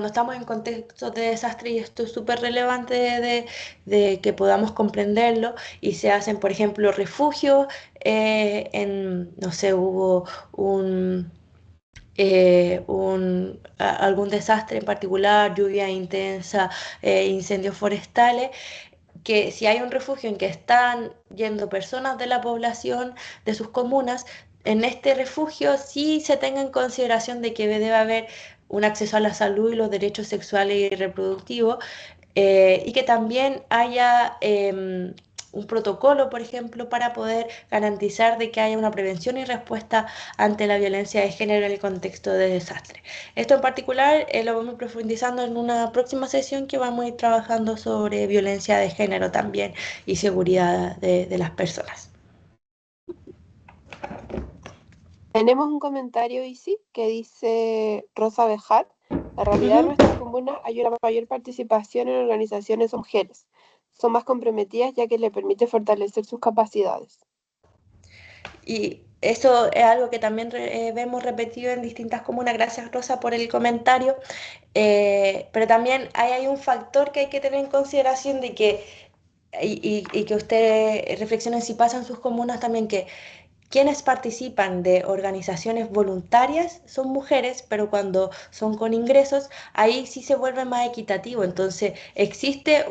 estamos en contextos de desastre, y esto es súper relevante de que podamos comprenderlo, y se hacen, por ejemplo, refugios, no sé, hubo un, algún desastre en particular, lluvia intensa, incendios forestales, que si hay un refugio en que están yendo personas de la población de sus comunas, en este refugio sí se tenga en consideración de que debe haber un acceso a la salud y los derechos sexuales y reproductivos, y que también haya un protocolo, por ejemplo, para poder garantizar de que haya una prevención y respuesta ante la violencia de género en el contexto de desastre. Esto en particular lo vamos profundizando en una próxima sesión que vamos a ir trabajando sobre violencia de género también y seguridad de las personas. Tenemos un comentario, Isi, que dice Rosa Bejar. La realidad de Ujú. nuestra comuna hay una mayor participación en organizaciones de mujeres. Son más comprometidas ya que le permite fortalecer sus capacidades. Y eso es algo que también vemos repetido en distintas comunas. Gracias, Rosa, por el comentario. Pero también hay un factor que hay que tener en consideración de que, y que ustedes reflexionen si pasa en sus comunas también, que quienes participan de organizaciones voluntarias son mujeres, pero cuando son con ingresos, ahí sí se vuelve más equitativo. Entonces, existe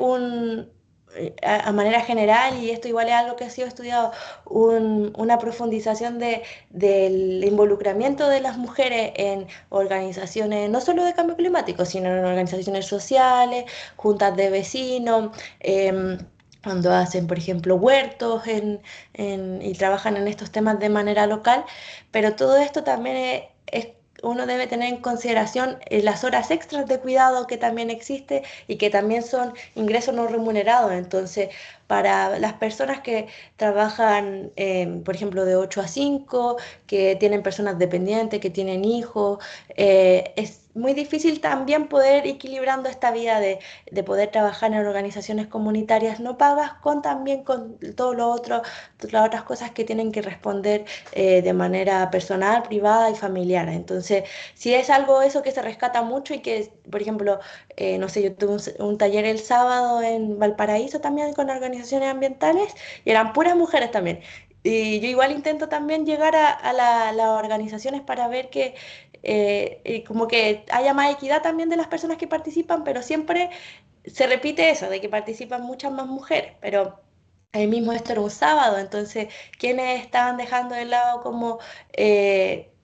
a manera general, y esto igual es algo que ha sido estudiado, una profundización del involucramiento de las mujeres en organizaciones, no solo de cambio climático, sino en organizaciones sociales, juntas de vecinos. Cuando hacen, por ejemplo, huertos y trabajan en estos temas de manera local, pero todo esto también uno debe tener en consideración las horas extras de cuidado que también existe y que también son ingresos no remunerados. Entonces, para las personas que trabajan, por ejemplo, de 8 a 5, que tienen personas dependientes, que tienen hijos, es muy difícil también poder equilibrando esta vida de poder trabajar en organizaciones comunitarias no pagas con también con todo lo otro, las otras cosas que tienen que responder de manera personal, privada y familiar. Entonces, si es algo eso que se rescata mucho y que, por ejemplo, no sé, yo tuve un taller el sábado en Valparaíso también con organizaciones ambientales y eran puras mujeres también. Y yo igual intento también llegar a las organizaciones para ver que como que haya más equidad también de las personas que participan, pero siempre se repite eso, de que participan muchas más mujeres, pero ahí mismo esto era un sábado, entonces, ¿quiénes estaban dejando de lado como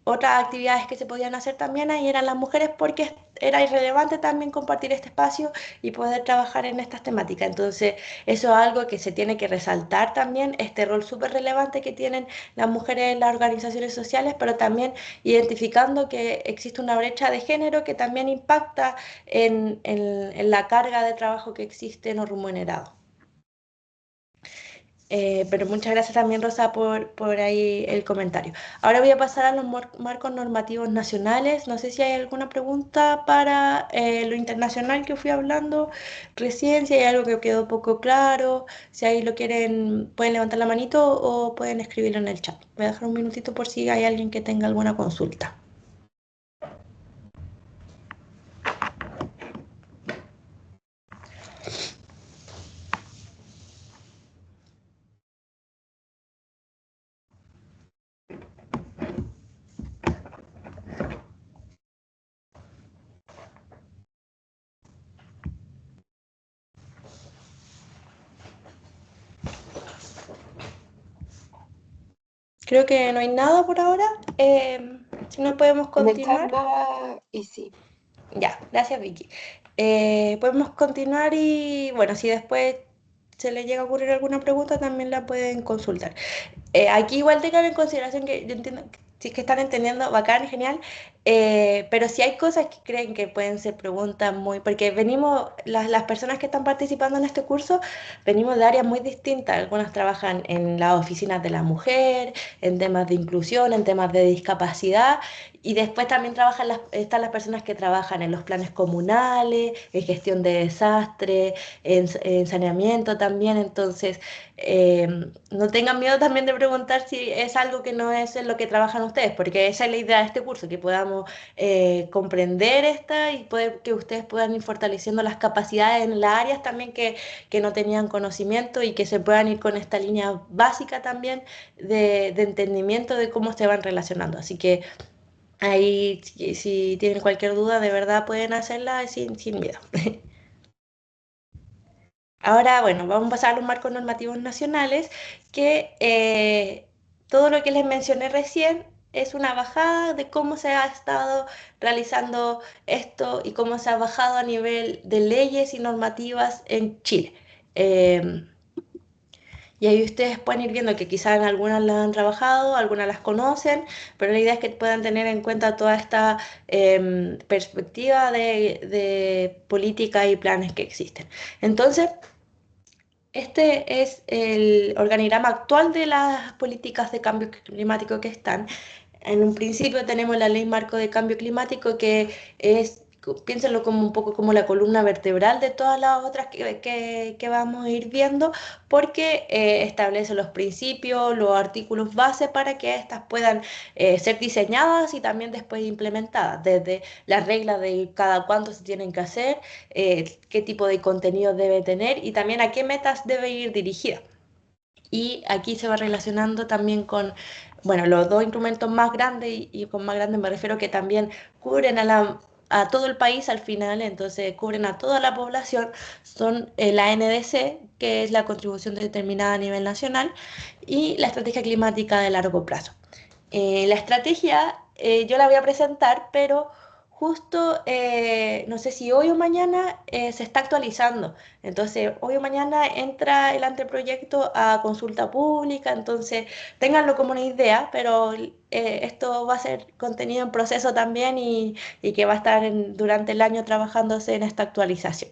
otras actividades que se podían hacer también? Ahí eran las mujeres, porque era irrelevante también compartir este espacio y poder trabajar en estas temáticas. Entonces, eso es algo que se tiene que resaltar también, este rol súper relevante que tienen las mujeres en las organizaciones sociales, pero también identificando que existe una brecha de género que también impacta en la carga de trabajo que existe no remunerado. Pero muchas gracias también, Rosa, por ahí el comentario. Ahora voy a pasar a los marcos normativos nacionales. No sé si hay alguna pregunta para lo internacional que fui hablando recién, si hay algo que quedó poco claro, si ahí lo quieren, pueden levantar la manito o pueden escribirlo en el chat. Voy a dejar un minutito por si hay alguien que tenga alguna consulta. Creo que no hay nada por ahora. Si no podemos En el chat continuar. nada, Isi. Ya, gracias Vicky. Podemos continuar y bueno, si después se les llega a ocurrir alguna pregunta, también la pueden consultar. Aquí igual tengan en consideración que yo entiendo, si es que están entendiendo, bacán, genial, pero si hay cosas que creen que pueden ser preguntas muy, porque venimos, las personas que están participando en este curso, venimos de áreas muy distintas. Algunas trabajan en las oficinas de la mujer, en temas de inclusión, en temas de discapacidad, y después también están las personas que trabajan en los planes comunales, en gestión de desastres, en saneamiento también. Entonces, eh, no tengan miedo también de preguntar si es algo que no es en lo que trabajan ustedes, porque esa es la idea de este curso, que podamos comprender esta y que ustedes puedan ir fortaleciendo las capacidades en las áreas también que no tenían conocimiento, y que se puedan ir con esta línea básica también de entendimiento de cómo se van relacionando. Así que ahí, si tienen cualquier duda, de verdad pueden hacerla sin miedo. Ahora, bueno, vamos a pasar a los marcos normativos nacionales, que todo lo que les mencioné recién es una bajada de cómo se ha estado realizando esto y cómo se ha bajado a nivel de leyes y normativas en Chile. Eh, y ahí ustedes pueden ir viendo que quizás en algunas las han trabajado, algunas las conocen, pero la idea es que puedan tener en cuenta toda esta perspectiva de política y planes que existen. Entonces, este es el organigrama actual de las políticas de cambio climático que están. En un principio tenemos la Ley Marco de Cambio Climático, que es, piénsenlo como un poco como la columna vertebral de todas las otras que vamos a ir viendo, porque establece los principios, los artículos base para que éstas puedan ser diseñadas y también después implementadas, desde las reglas de cada cuánto se tienen que hacer, qué tipo de contenido debe tener y también a qué metas debe ir dirigida. Y aquí se va relacionando también con, bueno, los dos instrumentos más grandes, y con más grandes me refiero que también cubren a todo el país al final, entonces cubren a toda la población, son la NDC, que es la contribución determinada a nivel nacional, y la estrategia climática de largo plazo. La estrategia yo la voy a presentar, pero justo, no sé si hoy o mañana se está actualizando. Entonces, hoy o mañana entra el anteproyecto a consulta pública, entonces ténganlo como una idea, pero esto va a ser contenido en proceso también, y que va a estar durante el año trabajándose en esta actualización.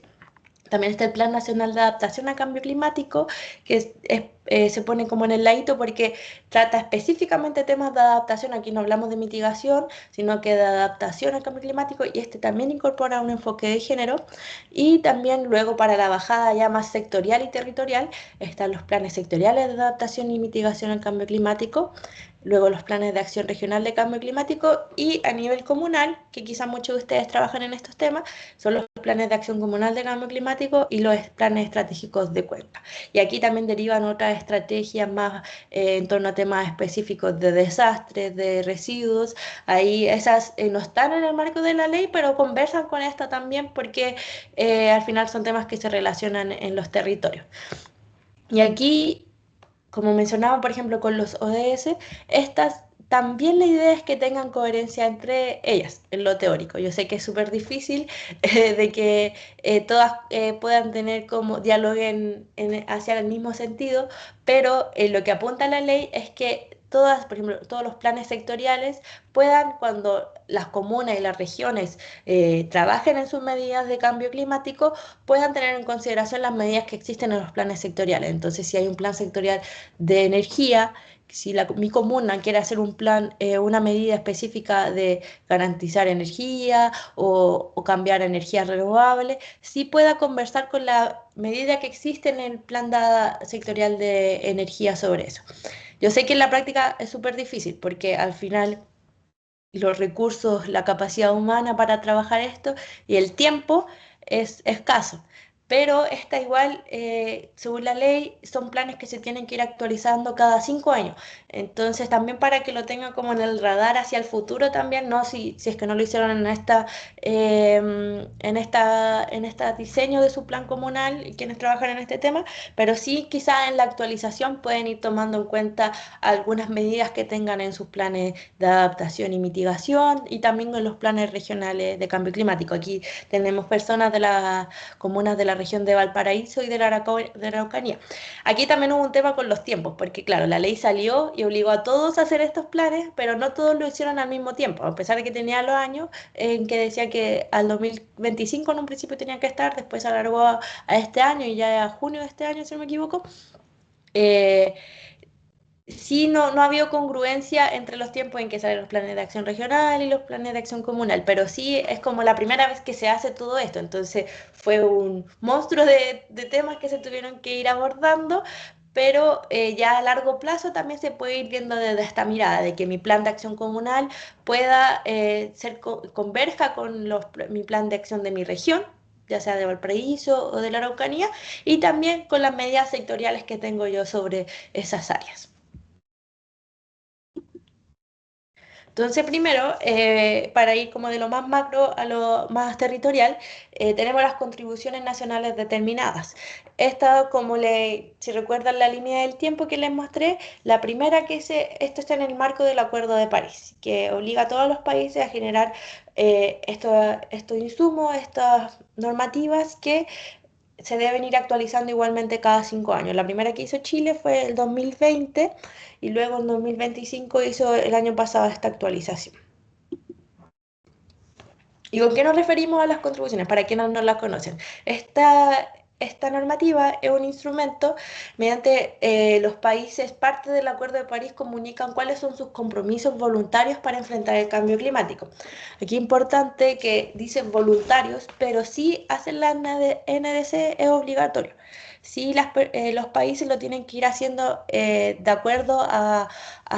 También está el Plan Nacional de Adaptación a Cambio Climático, que se pone como en el ladito porque trata específicamente temas de adaptación. Aquí no hablamos de mitigación, sino que de adaptación al cambio climático, y este también incorpora un enfoque de género. Y también luego, para la bajada ya más sectorial y territorial, están los planes sectoriales de adaptación y mitigación al cambio climático, luego los planes de acción regional de cambio climático, y a nivel comunal, que quizás muchos de ustedes trabajan en estos temas, son los planes de acción comunal de cambio climático y los planes estratégicos de cuenca. Y aquí también derivan otras estrategias más en torno a temas específicos de desastres, de residuos. Ahí esas no están en el marco de la ley, pero conversan con esta también, porque al final son temas que se relacionan en los territorios. Y aquí, como mencionaba, por ejemplo, con los ODS, estas también la idea es que tengan coherencia entre ellas en lo teórico. Yo sé que es súper difícil de que todas puedan tener como dialoguen hacia el mismo sentido, pero lo que apunta la ley es que todas, por ejemplo, todos los planes sectoriales puedan, cuando las comunas y las regiones trabajen en sus medidas de cambio climático, puedan tener en consideración las medidas que existen en los planes sectoriales. Entonces, si hay un plan sectorial de energía, si mi comuna quiere hacer un plan, una medida específica de garantizar energía o cambiar a energías renovables, sí pueda conversar con la medida que existe en el plan sectorial de energía sobre eso. Yo sé que en la práctica es súper difícil, porque al final los recursos, la capacidad humana para trabajar esto y el tiempo es escaso. Pero esta igual, según la ley, son planes que se tienen que ir actualizando cada 5 años. Entonces, también para que lo tengan como en el radar hacia el futuro también, no si es que no lo hicieron en este diseño de su plan comunal, quienes trabajan en este tema, pero sí quizás en la actualización pueden ir tomando en cuenta algunas medidas que tengan en sus planes de adaptación y mitigación, y también en los planes regionales de cambio climático. Aquí tenemos personas de las comunas de la región de Valparaíso y de de la Araucanía. Aquí también hubo un tema con los tiempos, porque claro, la ley salió y obligó a todos a hacer estos planes, pero no todos lo hicieron al mismo tiempo, a pesar de que tenía los años en que decía que al 2025 en un principio tenían que estar, después se alargó a este año y ya a junio de este año, si no me equivoco. Eh, Sí, no ha habido congruencia entre los tiempos en que salen los planes de acción regional y los planes de acción comunal, pero sí es como la primera vez que se hace todo esto, entonces fue un monstruo de temas que se tuvieron que ir abordando, pero ya a largo plazo también se puede ir viendo desde esta mirada de que mi plan de acción comunal pueda converja con mi plan de acción de mi región, ya sea de Valparaíso o de la Araucanía, y también con las medidas sectoriales que tengo yo sobre esas áreas. Entonces, primero, para ir como de lo más macro a lo más territorial, tenemos las contribuciones nacionales determinadas. Esta, si recuerdan la línea del tiempo que les mostré, la primera esto está en el marco del Acuerdo de París, que obliga a todos los países a generar estos insumos, estas normativas que se deben ir actualizando igualmente cada 5 años. La primera que hizo Chile fue el 2020 y luego en 2025 hizo el año pasado esta actualización. ¿Y con qué nos referimos a las contribuciones? Para quienes no las conocen. Esta normativa es un instrumento mediante los países, parte del Acuerdo de París, comunican cuáles son sus compromisos voluntarios para enfrentar el cambio climático. Aquí es importante que dicen voluntarios, pero si hacen la NDC es obligatorio. Sí, los países lo tienen que ir haciendo de acuerdo a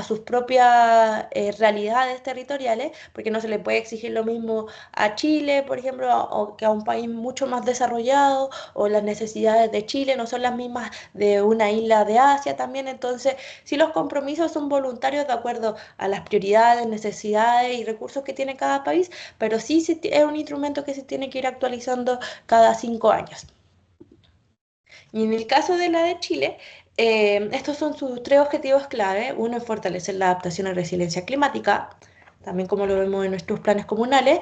sus propias realidades territoriales, porque no se le puede exigir lo mismo a Chile, por ejemplo, o que a un país mucho más desarrollado, o las necesidades de Chile no son las mismas de una isla de Asia también. Entonces, sí, los compromisos son voluntarios de acuerdo a las prioridades, necesidades y recursos que tiene cada país, pero sí es un instrumento que se tiene que ir actualizando cada 5 años. Y en el caso de la de Chile, estos son sus tres objetivos clave. Uno es fortalecer la adaptación y resiliencia climática, también como lo vemos en nuestros planes comunales,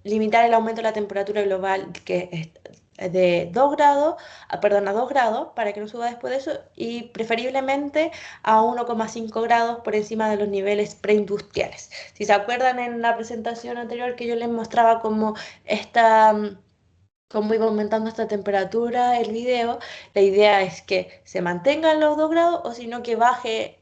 limitar el aumento de la temperatura global que es de 2 grados, a 2 grados, para que no suba después de eso, y preferiblemente a 1,5 grados por encima de los niveles preindustriales. Si se acuerdan en la presentación anterior que yo les mostraba como esta cómo iba aumentando esta temperatura el video, la idea es que se mantengan los 2 grados o sino que baje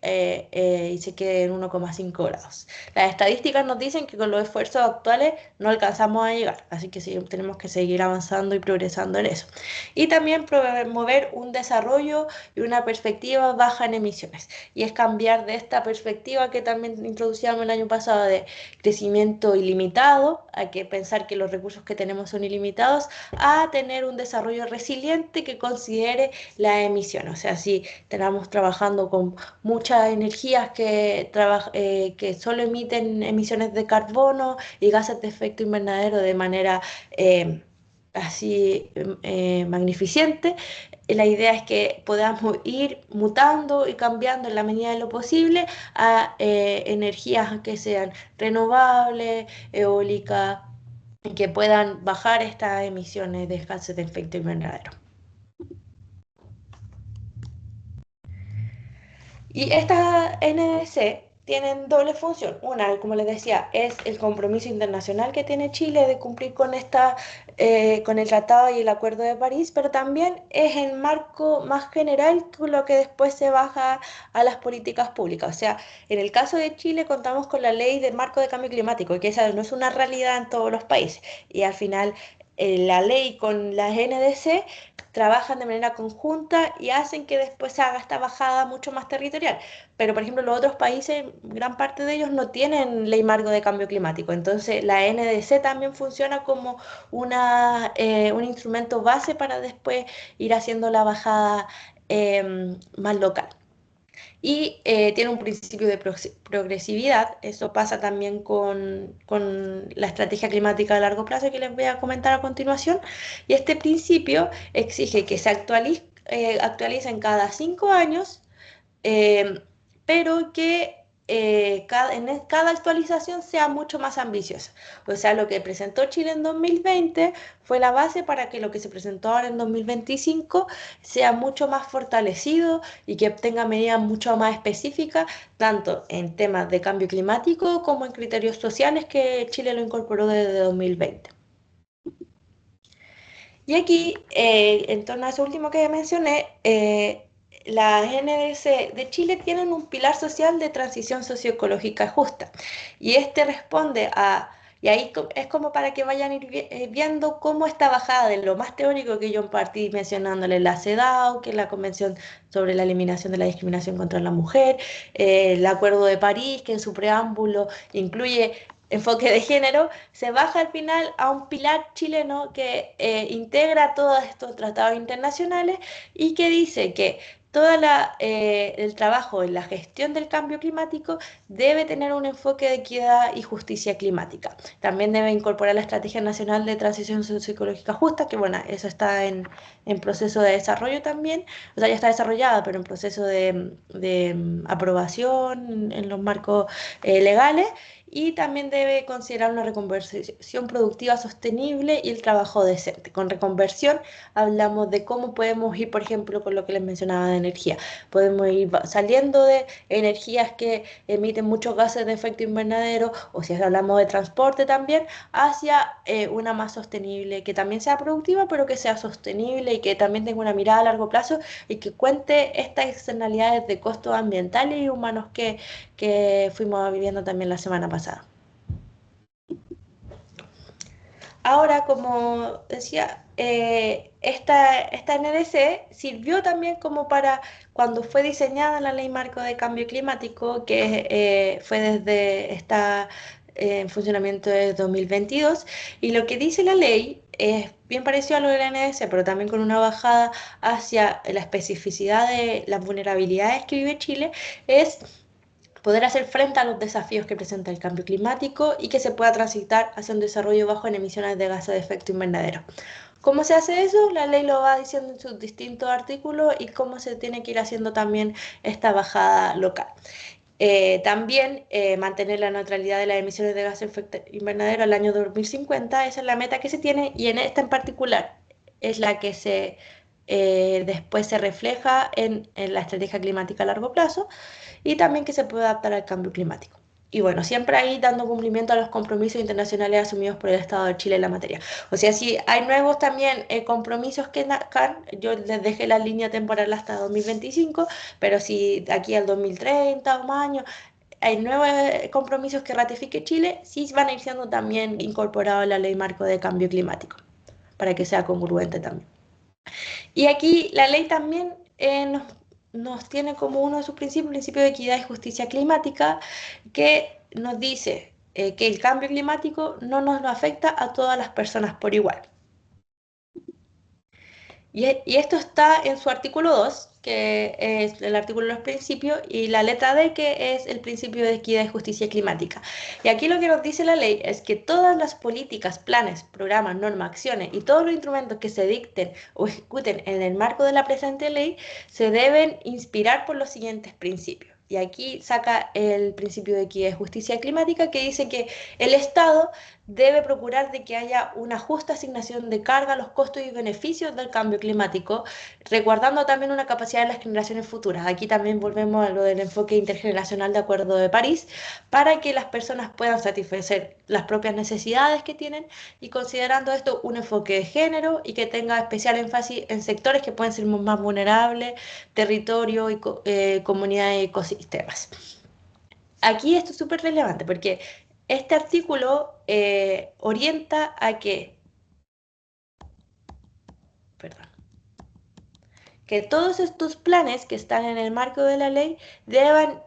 y se quede en 1,5 grados. Las estadísticas nos dicen que con los esfuerzos actuales no alcanzamos a llegar, así que sí, tenemos que seguir avanzando y progresando en eso. Y también promover un desarrollo y una perspectiva baja en emisiones. Y es cambiar de esta perspectiva que también introducíamos el año pasado de crecimiento ilimitado, hay que pensar que los recursos que tenemos son ilimitados, a tener un desarrollo resiliente que considere la emisión. O sea, si estamos trabajando con muchas energías que solo emiten emisiones de carbono y gases de efecto invernadero de manera así magnificente, la idea es que podamos ir mutando y cambiando en la medida de lo posible a energías que sean renovables, eólicas, que puedan bajar estas emisiones de gases de efecto invernadero. Y estas NDC tienen doble función. Una, como les decía, es el compromiso internacional que tiene Chile de cumplir con el Tratado y el Acuerdo de París, pero también es el marco más general con lo que después se baja a las políticas públicas. O sea, en el caso de Chile contamos con la ley del marco de cambio climático, que esa no es una realidad en todos los países. Y al final, la ley con las NDC trabajan de manera conjunta y hacen que después se haga esta bajada mucho más territorial. Pero, por ejemplo, los otros países, gran parte de ellos no tienen ley marco de cambio climático. Entonces, la NDC también funciona como un instrumento base para después ir haciendo la bajada más local. Y tiene un principio de progresividad. Eso pasa también con la estrategia climática a largo plazo que les voy a comentar a continuación. Y este principio exige que se actualicen cada 5 años, eh, pero que cada actualización sea mucho más ambiciosa. O sea, lo que presentó Chile en 2020 fue la base para que lo que se presentó ahora en 2025 sea mucho más fortalecido y que tenga medidas mucho más específicas, tanto en temas de cambio climático como en criterios sociales que Chile lo incorporó desde 2020. Y aquí, en torno a eso último que mencioné, las NDC de Chile tienen un pilar social de transición socioecológica justa. Y este responde a, y ahí es como para que vayan viendo cómo está bajada de lo más teórico que yo partí mencionándole la CEDAW, que es la Convención sobre la Eliminación de la Discriminación contra la Mujer, el Acuerdo de París, que en su preámbulo incluye enfoque de género, se baja al final a un pilar chileno que integra todos estos tratados internacionales y que dice que todo el trabajo en la gestión del cambio climático debe tener un enfoque de equidad y justicia climática. También debe incorporar la Estrategia Nacional de Transición Socioecológica Justa, que bueno, eso está en proceso de desarrollo también, o sea, ya está desarrollada, pero en proceso de aprobación en los marcos legales, y también debe considerar una reconversión productiva sostenible y el trabajo decente. Con reconversión hablamos de cómo podemos ir, por ejemplo, con lo que les mencionaba de energía. Podemos ir saliendo de energías que emiten muchos gases de efecto invernadero, o si hablamos de transporte también, hacia una más sostenible, que también sea productiva, pero que sea sostenible y que también tenga una mirada a largo plazo y que cuente estas externalidades de costos ambientales y humanos que fuimos viviendo también la semana pasada. Ahora, como decía, esta NDC sirvió también como para cuando fue diseñada la Ley Marco de Cambio Climático, que fue desde esta en funcionamiento de 2022, y lo que dice la ley es bien parecido a lo de la NDC, pero también con una bajada hacia la especificidad de las vulnerabilidades que vive Chile, es poder hacer frente a los desafíos que presenta el cambio climático y que se pueda transitar hacia un desarrollo bajo en emisiones de gases de efecto invernadero. ¿Cómo se hace eso? La ley lo va diciendo en sus distintos artículos y cómo se tiene que ir haciendo también esta bajada local. También mantener la neutralidad de las emisiones de gases de efecto invernadero al año 2050, esa es la meta que se tiene y en esta en particular es la que después se refleja en la estrategia climática a largo plazo y también que se puede adaptar al cambio climático. Y bueno, siempre ahí dando cumplimiento a los compromisos internacionales asumidos por el Estado de Chile en la materia. O sea, si hay nuevos también compromisos que nazcan, yo les dejé la línea temporal hasta 2025, pero si de aquí al 2030 o más años hay nuevos compromisos que ratifique Chile, sí van a ir siendo también incorporados en la Ley Marco de Cambio Climático, para que sea congruente también. Y aquí la ley también nos tiene como uno de sus principios, el principio de equidad y justicia climática, que nos dice que el cambio climático no nos lo afecta a todas las personas por igual. Y esto está en su artículo 2, que es el artículo de los principios, y la letra D, que es el principio de equidad y justicia climática. Y aquí lo que nos dice la ley es que todas las políticas, planes, programas, normas, acciones y todos los instrumentos que se dicten o ejecuten en el marco de la presente ley se deben inspirar por los siguientes principios. Y aquí saca el principio de equidad y justicia climática que dice que el Estado debe procurar de que haya una justa asignación de carga a los costos y beneficios del cambio climático, resguardando también una capacidad de las generaciones futuras. Aquí también volvemos a lo del enfoque intergeneracional de Acuerdo de París, para que las personas puedan satisfacer las propias necesidades que tienen y considerando esto un enfoque de género y que tenga especial énfasis en sectores que pueden ser más vulnerables, territorio, y comunidades y ecosistemas. Aquí esto es súper relevante porque este artículo orienta a perdón, que todos estos planes que están en el marco de la ley deban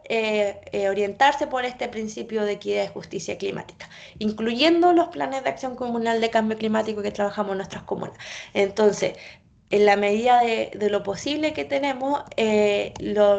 orientarse por este principio de equidad y justicia climática, incluyendo los planes de acción comunal de cambio climático que trabajamos en nuestras comunas. Entonces, en la medida de lo posible que tenemos,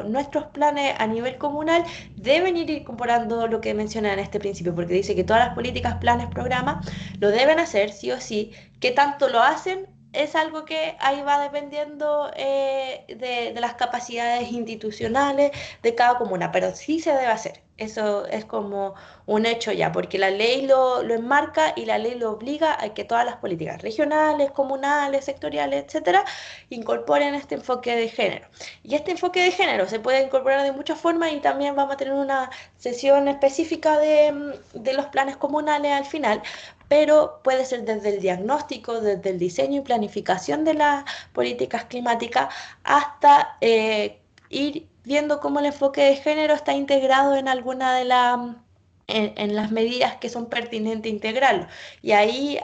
nuestros planes a nivel comunal deben ir incorporando lo que menciona en este principio, porque dice que todas las políticas, planes, programas lo deben hacer sí o sí. ¿Qué tanto lo hacen? es algo que ahí va dependiendo de las capacidades institucionales de cada comuna, pero sí se debe hacer. Eso es como un hecho ya, porque la ley lo enmarca y la ley lo obliga a que todas las políticas regionales, comunales, sectoriales, etcétera, incorporen este enfoque de género. Y este enfoque de género se puede incorporar de muchas formas y también vamos a tener una sesión específica de los planes comunales al final, pero puede ser desde el diagnóstico, desde el diseño y planificación de las políticas climáticas, hasta ir viendo cómo el enfoque de género está integrado en alguna de en las medidas que son pertinentes integrarlo. Y ahí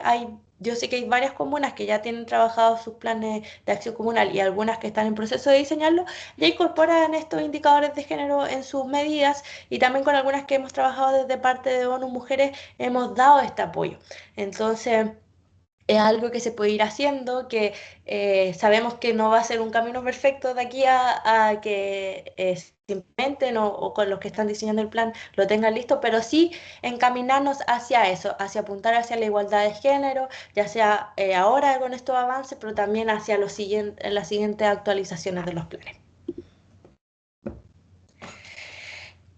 yo sé que hay varias comunas que ya tienen trabajado sus planes de acción comunal y algunas que están en proceso de diseñarlo, ya incorporan estos indicadores de género en sus medidas, y también con algunas que hemos trabajado desde parte de ONU Mujeres hemos dado este apoyo. Entonces, es algo que se puede ir haciendo, que sabemos que no va a ser un camino perfecto de aquí a que simplemente no, o con los que están diseñando el plan lo tengan listo, pero sí encaminarnos hacia eso, hacia apuntar hacia la igualdad de género, ya sea ahora con estos avances, pero también hacia las siguientes actualizaciones de los planes.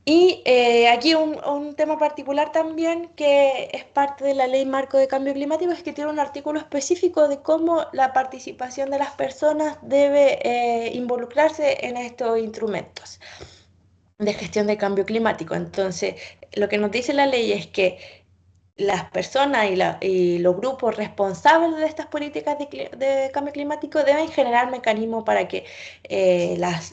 Y aquí un tema particular también que es parte de la Ley Marco de Cambio Climático es que tiene un artículo específico de cómo la participación de las personas debe involucrarse en estos instrumentos de gestión de cambio climático. Entonces, lo que nos dice la ley es que las personas y los grupos responsables de estas políticas de cambio climático deben generar mecanismos para que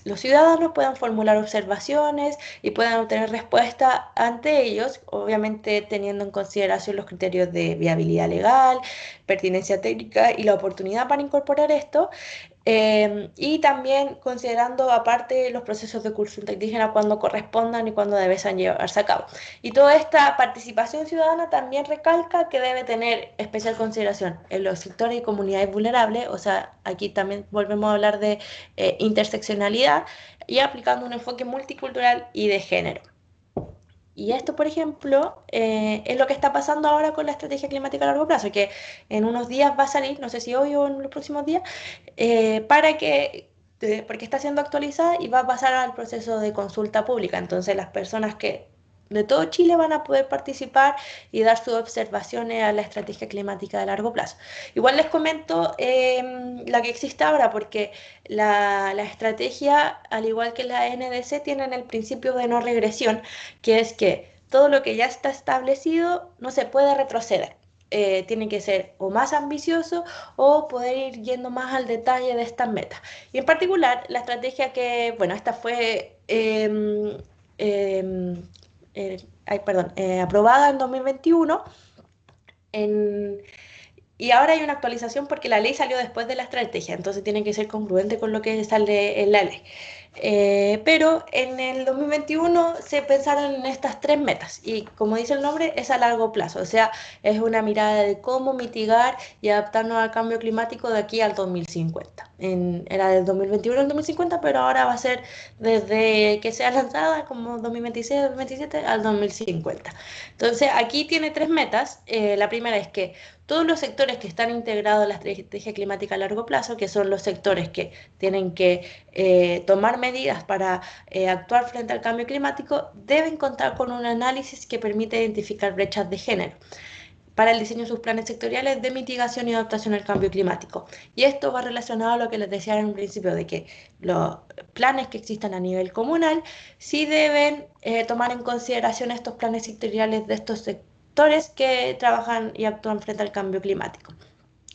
los ciudadanos puedan formular observaciones y puedan obtener respuesta ante ellos, obviamente teniendo en consideración los criterios de viabilidad legal, pertinencia técnica y la oportunidad para incorporar esto, y también considerando aparte los procesos de consulta indígena cuando correspondan y cuando deben llevarse a cabo. Y toda esta participación ciudadana también recalca que debe tener especial consideración en los sectores y comunidades vulnerables, o sea, aquí también volvemos a hablar de interseccionalidad y aplicando un enfoque multicultural y de género. Y esto, por ejemplo, es lo que está pasando ahora con la estrategia climática a largo plazo, que en unos días va a salir, no sé si hoy o en los próximos días, porque está siendo actualizada y va a pasar al proceso de consulta pública. Entonces, las personas que de todo Chile van a poder participar y dar sus observaciones a la estrategia climática de largo plazo. Igual les comento la que existe ahora, porque la estrategia, al igual que la NDC, tienen el principio de no regresión, que es que todo lo que ya está establecido no se puede retroceder. Tiene que ser o más ambicioso o poder ir yendo más al detalle de estas metas. Y en particular, la estrategia que, bueno, esta fue aprobada en 2021 en, y ahora hay una actualización porque la ley salió después de la estrategia, entonces tiene que ser congruente con lo que sale en la ley. Pero en el 2021 se pensaron en estas tres metas y como dice el nombre es a largo plazo, o sea, es una mirada de cómo mitigar y adaptarnos al cambio climático de aquí al 2050. Era del 2021 al 2050, pero ahora va a ser desde que sea lanzada como 2026, 2027 al 2050. Entonces aquí tiene tres metas. La primera es que todos los sectores que están integrados en la estrategia climática a largo plazo, que son los sectores que tienen que tomar medidas para actuar frente al cambio climático, deben contar con un análisis que permite identificar brechas de género para el diseño de sus planes sectoriales de mitigación y adaptación al cambio climático. Y esto va relacionado a lo que les decía en un principio, de que los planes que existan a nivel comunal sí deben tomar en consideración estos planes sectoriales de estos sectores que trabajan y actúan frente al cambio climático.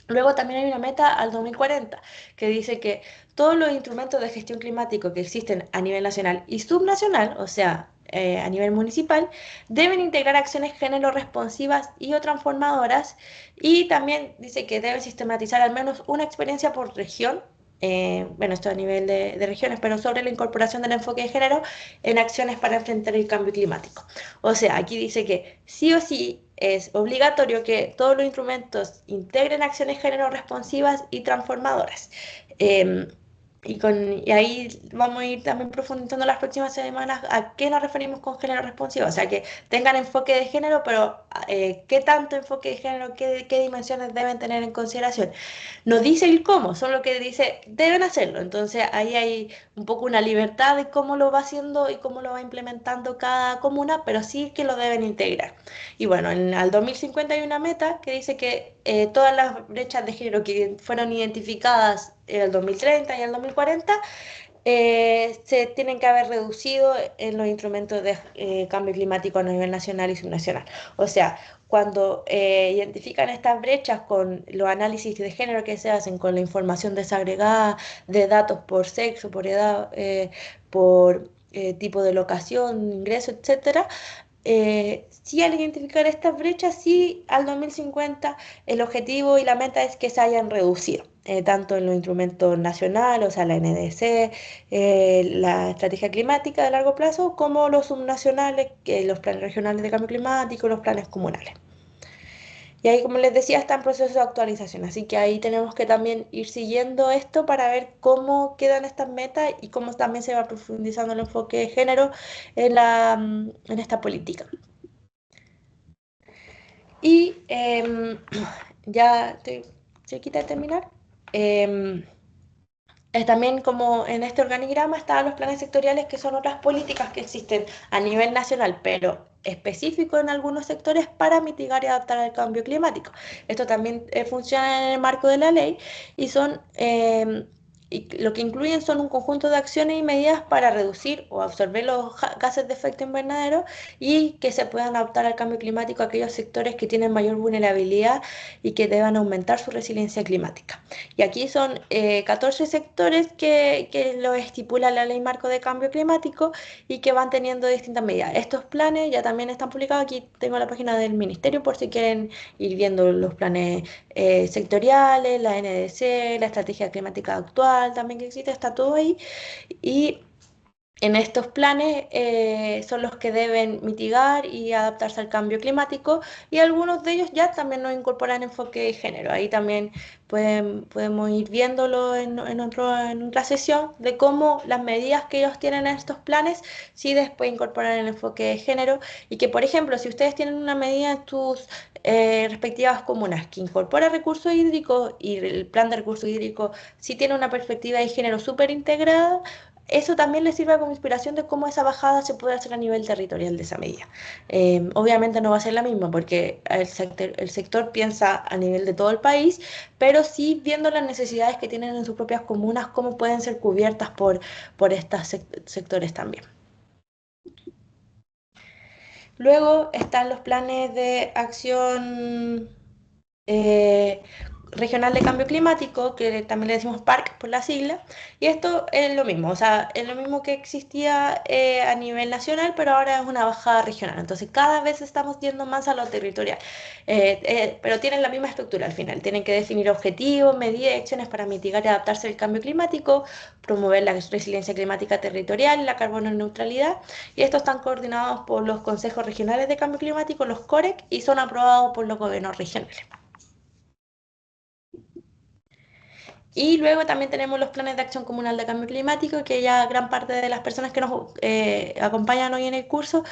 Luego también hay una meta al 2040 que dice que todos los instrumentos de gestión climático que existen a nivel nacional y subnacional, o sea, a nivel municipal, deben integrar acciones género responsivas y o transformadoras, y también dice que deben sistematizar al menos una experiencia por región, bueno, esto a nivel de regiones, pero sobre la incorporación del enfoque de género en acciones para enfrentar el cambio climático. O sea, aquí dice que sí o sí es obligatorio que todos los instrumentos integren acciones género responsivas y transformadoras. Eh, y ahí vamos a ir también profundizando las próximas semanas a qué nos referimos con género responsivo. O sea, que tengan enfoque de género, pero qué tanto enfoque de género, qué dimensiones deben tener en consideración. No dice el cómo, solo que dice deben hacerlo. Entonces ahí hay un poco una libertad de cómo lo va haciendo y cómo lo va implementando cada comuna, pero sí que lo deben integrar. Y bueno, al 2050 hay una meta que dice que todas las brechas de género que fueron identificadas en el 2030 y el 2040 se tienen que haber reducido en los instrumentos de cambio climático a nivel nacional y subnacional. O sea, cuando identifican estas brechas con los análisis de género que se hacen, con la información desagregada de datos por sexo, por edad, por tipo de locación, ingreso, etcétera, sí, al identificar estas brechas, sí, al 2050 el objetivo y la meta es que se hayan reducido, tanto en los instrumentos nacionales, o sea, la NDC, la estrategia climática de largo plazo, como los subnacionales, los planes regionales de cambio climático, los planes comunales. Y ahí, como les decía, está en proceso de actualización, así que ahí tenemos que también ir siguiendo esto para ver cómo quedan estas metas y cómo también se va profundizando el enfoque de género en esta política. Y ya estoy cerquita de terminar. Em, También como en este organigrama están los planes sectoriales, que son otras políticas que existen a nivel nacional, pero específico en algunos sectores para mitigar y adaptar al cambio climático. Esto también funciona en el marco de la ley y son y lo que incluyen son un conjunto de acciones y medidas para reducir o absorber los gases de efecto invernadero y que se puedan adaptar al cambio climático a aquellos sectores que tienen mayor vulnerabilidad y que deban aumentar su resiliencia climática. Y aquí son 14 sectores que lo estipula la Ley Marco de Cambio Climático y que van teniendo distintas medidas. Estos planes ya también están publicados. Aquí tengo la página del Ministerio por si quieren ir viendo los planes sectoriales, la NDC, la estrategia climática actual también que existe, está todo ahí. Y en estos planes son los que deben mitigar y adaptarse al cambio climático y algunos de ellos ya también nos incorporan enfoque de género. Ahí también podemos ir viéndolo en otra sesión de cómo las medidas que ellos tienen en estos planes sí después incorporan el enfoque de género y que, por ejemplo, si ustedes tienen una medida en sus respectivas comunas que incorpora recursos hídricos y el plan de recursos hídricos sí tiene una perspectiva de género súper integrada, eso también les sirve como inspiración de cómo esa bajada se puede hacer a nivel territorial de esa medida. Obviamente no va a ser la misma porque el sector piensa a nivel de todo el país, pero sí viendo las necesidades que tienen en sus propias comunas, cómo pueden ser cubiertas por estos sectores también. Luego están los planes de acción eh, regional de cambio climático, que también le decimos PARC por la sigla, y esto es lo mismo, o sea, es lo mismo que existía a nivel nacional, pero ahora es una bajada regional, entonces cada vez estamos yendo más a lo territorial, pero tienen la misma estructura al final, tienen que definir objetivos, medidas y acciones para mitigar y adaptarse al cambio climático, promover la resiliencia climática territorial, la carbono neutralidad, y estos están coordinados por los consejos regionales de cambio climático, los COREC, y son aprobados por los gobiernos regionales. Y luego también tenemos los planes de acción comunal de cambio climático, que ya gran parte de las personas que nos acompañan hoy en el curso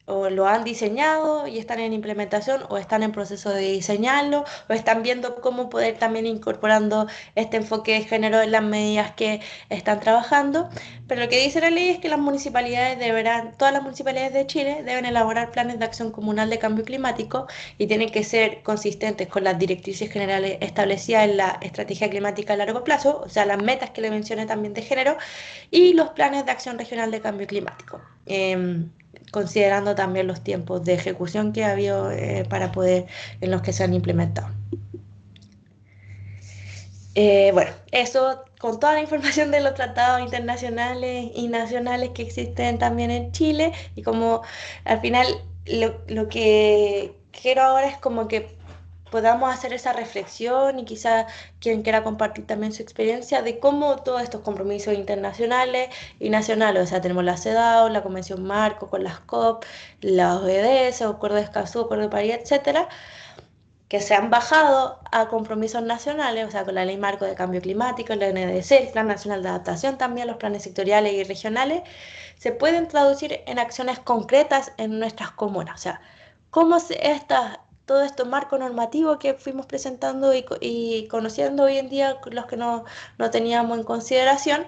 o lo han diseñado y están en implementación o están en proceso de diseñarlo o están viendo cómo poder también incorporando este enfoque de género en las medidas que están trabajando. Pero lo que dice la ley es que las municipalidades deberán, todas las municipalidades de Chile deben elaborar planes de acción comunal de cambio climático y tienen que ser consistentes con las directrices generales establecidas en la estrategia climática a largo plazo, o sea, las metas que le mencioné también de género, y los planes de acción regional de cambio climático, considerando también los tiempos de ejecución que ha habido para poder, en los que se han implementado. Bueno, eso con toda la información de los tratados internacionales y nacionales que existen también en Chile y como al final lo que quiero ahora es como que podamos hacer esa reflexión y quizá quien quiera compartir también su experiencia de cómo todos estos compromisos internacionales y nacionales, o sea, tenemos la CEDAW, la Convención Marco con las COP, las ODS, Acuerdo de Escazú, Acuerdo de París, etcétera, que se han bajado a compromisos nacionales, o sea, con la Ley Marco de Cambio Climático, el NDC, el Plan Nacional de Adaptación también, los planes sectoriales y regionales, se pueden traducir en acciones concretas en nuestras comunas. O sea, cómo todo este marco normativo que fuimos presentando y conociendo hoy en día, los que no teníamos en consideración,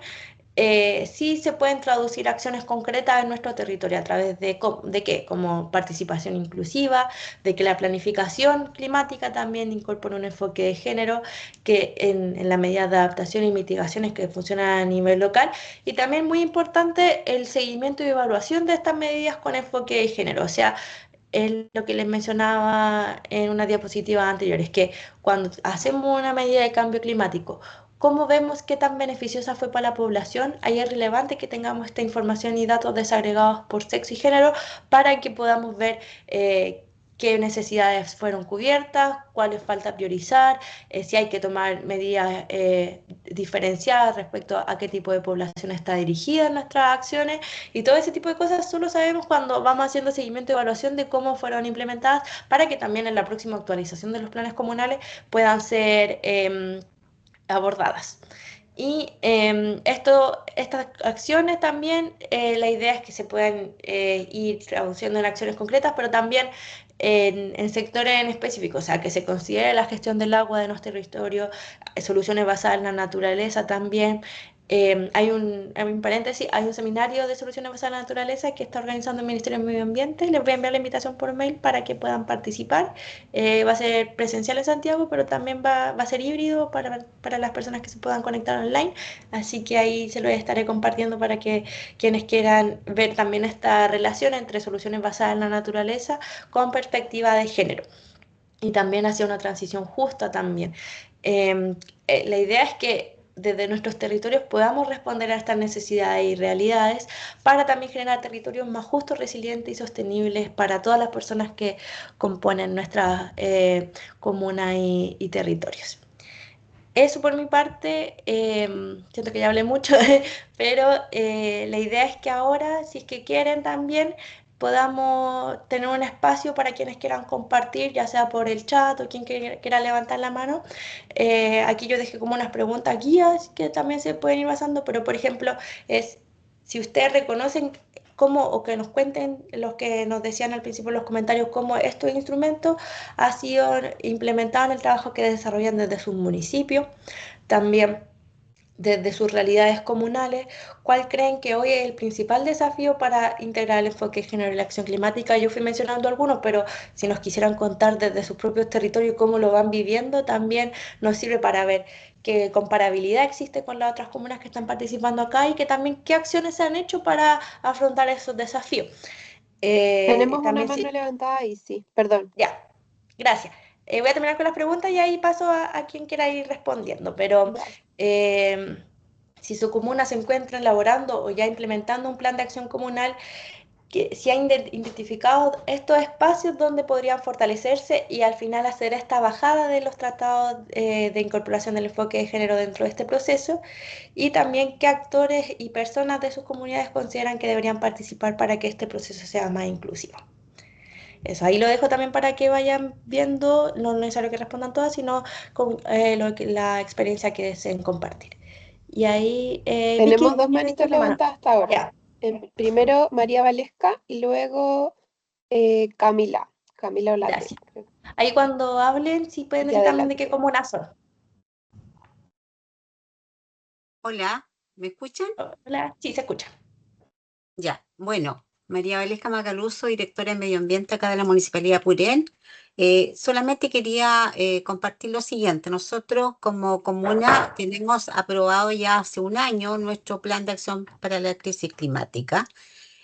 sí se pueden traducir acciones concretas en nuestro territorio a través de qué, como participación inclusiva, de que la planificación climática también incorpore un enfoque de género, que en la medida de adaptación y mitigaciones que funcionan a nivel local, y también muy importante el seguimiento y evaluación de estas medidas con enfoque de género, o sea, es lo que les mencionaba en una diapositiva anterior, es que cuando hacemos una medida de cambio climático, ¿cómo vemos qué tan beneficiosa fue para la población? Ahí es relevante que tengamos esta información y datos desagregados por sexo y género para que podamos ver qué necesidades fueron cubiertas, cuáles falta priorizar, si hay que tomar medidas diferenciadas respecto a qué tipo de población está dirigida en nuestras acciones, y todo ese tipo de cosas solo sabemos cuando vamos haciendo seguimiento y evaluación de cómo fueron implementadas, para que también en la próxima actualización de los planes comunales puedan ser abordadas. Y estas acciones también, la idea es que se puedan ir traduciendo en acciones concretas, pero también en sectores en específico, o sea, que se considere la gestión del agua de nuestro territorio, soluciones basadas en la naturaleza también. En un paréntesis, hay un seminario de soluciones basadas en la naturaleza que está organizando el Ministerio del Medio Ambiente. Les voy a enviar la invitación por mail para que puedan participar. Va a ser presencial en Santiago, pero también va a ser híbrido para las personas que se puedan conectar online. Así que ahí se lo estaré compartiendo para que quienes quieran ver también esta relación entre soluciones basadas en la naturaleza con perspectiva de género. Y también hacia una transición justa también. La idea es que desde nuestros territorios podamos responder a estas necesidades y realidades para también generar territorios más justos, resilientes y sostenibles para todas las personas que componen nuestras comunas y territorios. Eso por mi parte, siento que ya hablé mucho, pero la idea es que ahora, si es que quieren también, podamos tener un espacio para quienes quieran compartir, ya sea por el chat o quien quiera levantar la mano. Aquí yo dejé como unas preguntas guías que también se pueden ir basando, pero por ejemplo, es si ustedes reconocen cómo, o que nos cuenten los que nos decían al principio en los comentarios, cómo estos instrumentos ha sido implementado en el trabajo que desarrollan desde sus municipios, también desde sus realidades comunales. ¿Cuál creen que hoy es el principal desafío para integrar el enfoque de género en la acción climática? Yo fui mencionando algunos, pero si nos quisieran contar desde sus propios territorios cómo lo van viviendo, también nos sirve para ver qué comparabilidad existe con las otras comunas que están participando acá, y que también qué acciones se han hecho para afrontar esos desafíos. Tenemos una También mano sí, levantada ahí, sí, perdón. ya, gracias. Voy a terminar con las preguntas y ahí paso a quien quiera ir respondiendo, pero Vale. eh, si su comuna se encuentra elaborando o ya implementando un plan de acción comunal, que si ha identificado estos espacios donde podrían fortalecerse y al final hacer esta bajada de los tratados de incorporación del enfoque de género dentro de este proceso, y también qué actores y personas de sus comunidades consideran que deberían participar para que este proceso sea más inclusivo. Eso, ahí lo dejo también para que vayan viendo, no es necesario que respondan todas, sino con la experiencia que deseen compartir. Y ahí, Tenemos Vicky, dos levantaste manitos la mano. levantadas hasta ahora. Ya, Primero María Valesca y luego Camila, Camila Olate. gracias. Ahí cuando hablen, sí pueden Y decir también de qué adelante. comuna son. Hola, ¿me escuchan? Hola, sí, se escucha. Ya, bueno, María Valesca Macaluso, directora de Medio Ambiente acá de la Municipalidad de Purén. Solamente quería compartir lo siguiente. Nosotros como comuna tenemos aprobado ya hace un año nuestro plan de acción para la crisis climática,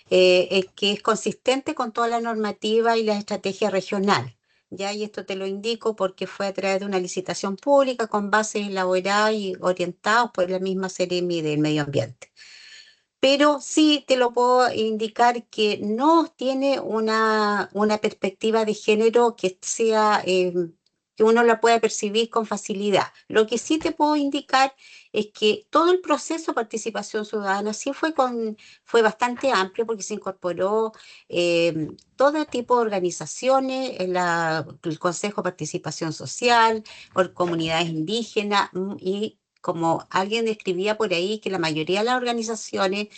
que es consistente con toda la normativa y la estrategia regional. Ya, y esto te lo indico porque fue a través de una licitación pública con bases elaboradas y orientados por la misma Seremi del Medio Ambiente. Pero sí te lo puedo indicar que no tiene una perspectiva de género que sea que uno la pueda percibir con facilidad. Lo que sí te puedo indicar es que todo el proceso de participación ciudadana sí fue bastante amplio porque se incorporó todo tipo de organizaciones, el Consejo de Participación Social, por comunidades indígenas y como alguien describía por ahí que la mayoría de las organizaciones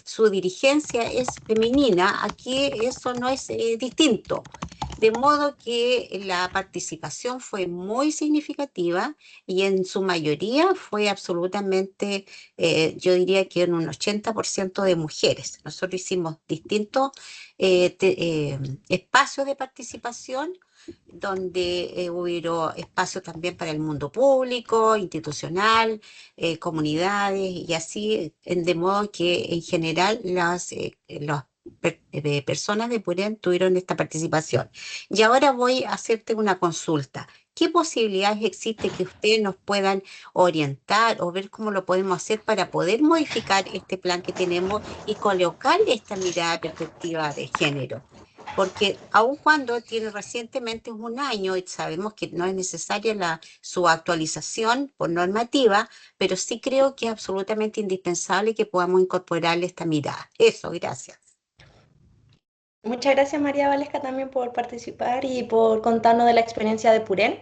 su dirigencia es femenina, aquí eso no es distinto. De modo que la participación fue muy significativa y en su mayoría fue absolutamente, yo diría que en un 80% de mujeres. Nosotros hicimos distintos espacios de participación donde hubo espacios también para el mundo público, institucional, comunidades y así, de modo que en general las personas de Purén tuvieron esta participación. Y ahora voy a hacerte una consulta. ¿Qué posibilidades existe que ustedes nos puedan orientar o ver cómo lo podemos hacer para poder modificar este plan que tenemos y colocarle esta mirada de perspectiva de género? Porque aun cuando tiene recientemente un año y sabemos que no es necesaria su actualización por normativa, pero sí creo que es absolutamente indispensable que podamos incorporarle esta mirada. Eso, gracias. Muchas gracias María Valesca también por participar y por contarnos de la experiencia de Purén.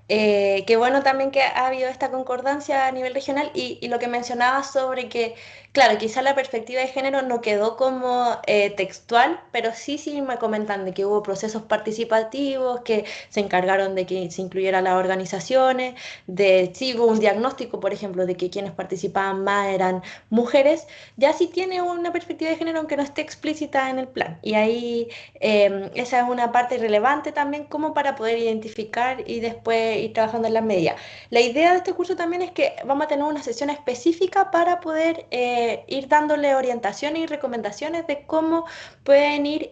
Qué bueno también que ha habido esta concordancia a nivel regional y lo que mencionaba sobre que, claro, quizá la perspectiva de género no quedó como textual, pero sí me comentan de que hubo procesos participativos que se encargaron de que se incluyeran las organizaciones, de sí hubo un diagnóstico, por ejemplo, de que quienes participaban más eran mujeres, ya sí tiene una perspectiva de género aunque no esté explícita en el plan. Y ahí esa es una parte relevante también como para poder identificar y después ir trabajando en las medidas. La idea de este curso también es que vamos a tener una sesión específica para poder ir dándole orientaciones y recomendaciones de cómo pueden ir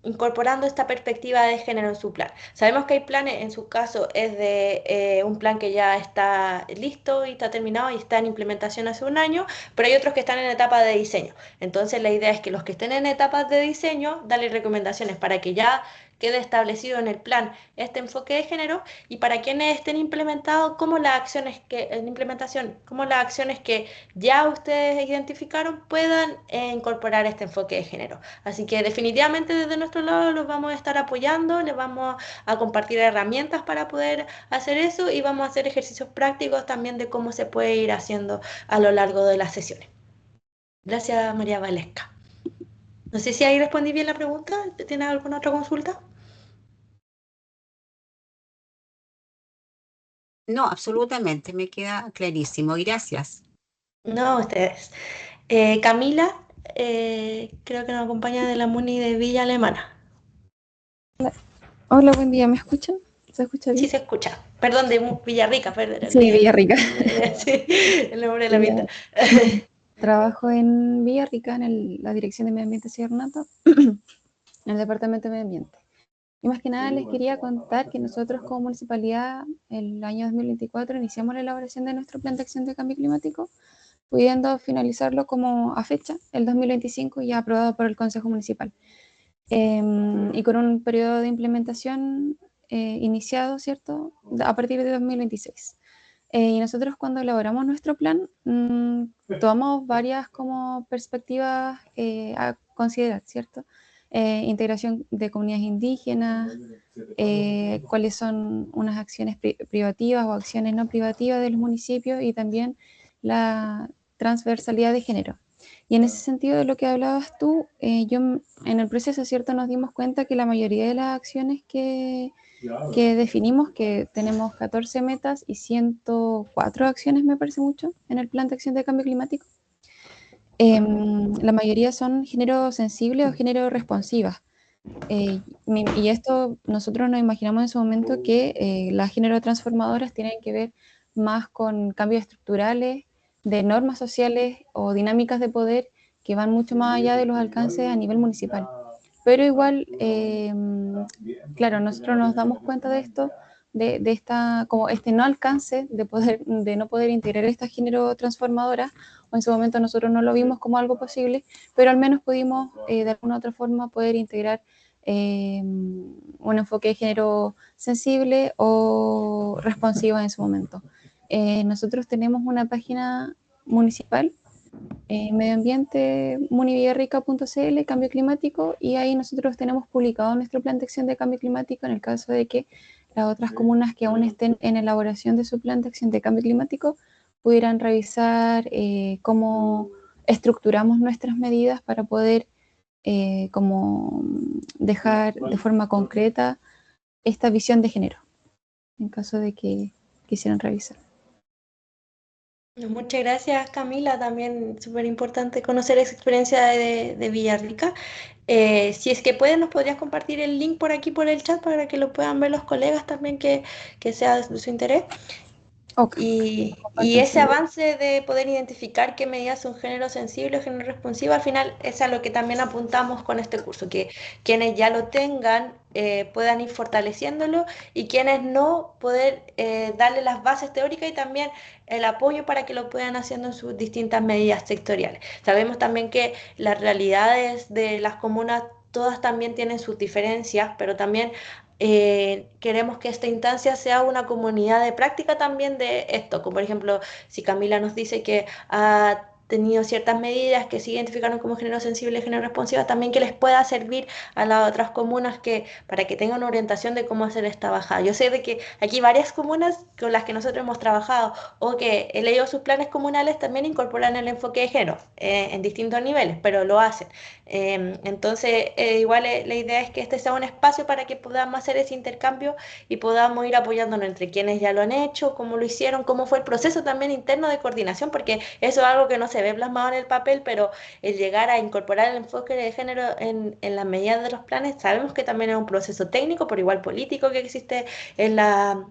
incorporando esta perspectiva de género en su plan. Sabemos que hay planes, en su caso es de un plan que ya está listo y está terminado y está en implementación hace un año, pero hay otros que están en etapa de diseño. Entonces la idea es que los que estén en etapas de diseño, darle recomendaciones para que ya quede establecido en el plan este enfoque de género y para quienes estén implementados, como las acciones que en implementación, como las acciones que ya ustedes identificaron puedan incorporar este enfoque de género. Así que definitivamente desde nuestro lado los vamos a estar apoyando, les vamos a compartir herramientas para poder hacer eso y vamos a hacer ejercicios prácticos también de cómo se puede ir haciendo a lo largo de las sesiones. Gracias, María Valesca. No sé si ahí respondí bien la pregunta. ¿Tienes alguna otra consulta? No, absolutamente, me queda clarísimo. Gracias. No, ustedes. Camila, creo que nos acompaña de la MUNI de Villa Alemana. Hola, buen día, ¿me escuchan? ¿Se escucha Sí bien? se escucha. Perdón, de Villarrica, perdón, Sí, Villarrica. sí, el nombre de la Ya, pinta. trabajo en Villarrica, en la Dirección de Medio Ambiente Sierra Nata, en el Departamento de Medio Ambiente. Y más que nada les quería contar que nosotros como municipalidad el año 2024 iniciamos la elaboración de nuestro plan de acción de cambio climático, pudiendo finalizarlo como a fecha, el 2025, ya aprobado por el Consejo Municipal. Y con un periodo de implementación iniciado, ¿cierto?, a partir de 2026. Y nosotros cuando elaboramos nuestro plan, tomamos varias como perspectivas a considerar, ¿cierto? Integración de comunidades indígenas, cuáles son unas acciones privativas o acciones no privativas de los municipios y también la transversalidad de género. Y en ese sentido de lo que hablabas tú, yo en el proceso, ¿cierto?, nos dimos cuenta que la mayoría de las acciones que definimos, que tenemos 14 metas y 104 acciones, me parece mucho, en el Plan de Acción de Cambio Climático, la mayoría son género sensible o género responsivas. Y esto nosotros nos imaginamos en su momento que las género transformadoras tienen que ver más con cambios estructurales, de normas sociales o dinámicas de poder que van mucho más allá de los alcances a nivel municipal. Pero igual, claro, nosotros nos damos cuenta de esto, de esta, como este no alcance de no poder integrar esta género transformadora, o en su momento nosotros no lo vimos como algo posible, pero al menos pudimos de alguna u otra forma poder integrar un enfoque de género sensible o responsivo en su momento. Nosotros tenemos una página municipal, medio ambiente, munivillarrica.cl, cambio climático, y ahí nosotros tenemos publicado nuestro plan de acción de cambio climático en el caso de que las otras comunas que aún estén en elaboración de su plan de acción de cambio climático pudieran revisar cómo estructuramos nuestras medidas para poder como dejar de forma concreta esta visión de género, en caso de que quisieran revisar. Muchas gracias, Camila. También súper importante conocer esa experiencia de Villarrica. Si es que pueden, nos podrías compartir el link por aquí, por el chat, para que lo puedan ver los colegas también, que sea de su interés. Ok, Y ese avance de poder identificar qué medidas son género sensible o género responsivo, al final es a lo que también apuntamos con este curso, que quienes ya lo tengan puedan ir fortaleciéndolo, y quienes no, poder darle las bases teóricas y también el apoyo para que lo puedan haciendo en sus distintas medidas sectoriales. Sabemos también que las realidades de las comunas todas también tienen sus diferencias, pero también queremos que esta instancia sea una comunidad de práctica también de esto, como por ejemplo, si Camila nos dice que ha tenido ciertas medidas que se identificaron como género sensible y género responsiva, también que les pueda servir a las otras comunas para que tengan una orientación de cómo hacer esta bajada. Yo sé de que aquí varias comunas con las que nosotros hemos trabajado o que he leído sus planes comunales también incorporan el enfoque de género en distintos niveles, pero lo hacen. Entonces, igual la idea es que este sea un espacio para que podamos hacer ese intercambio y podamos ir apoyándonos entre quienes ya lo han hecho, cómo lo hicieron, cómo fue el proceso también interno de coordinación, porque eso es algo que no se ve plasmado en el papel, pero el llegar a incorporar el enfoque de género en las medidas de los planes, sabemos que también es un proceso técnico, pero igual político, que existe en la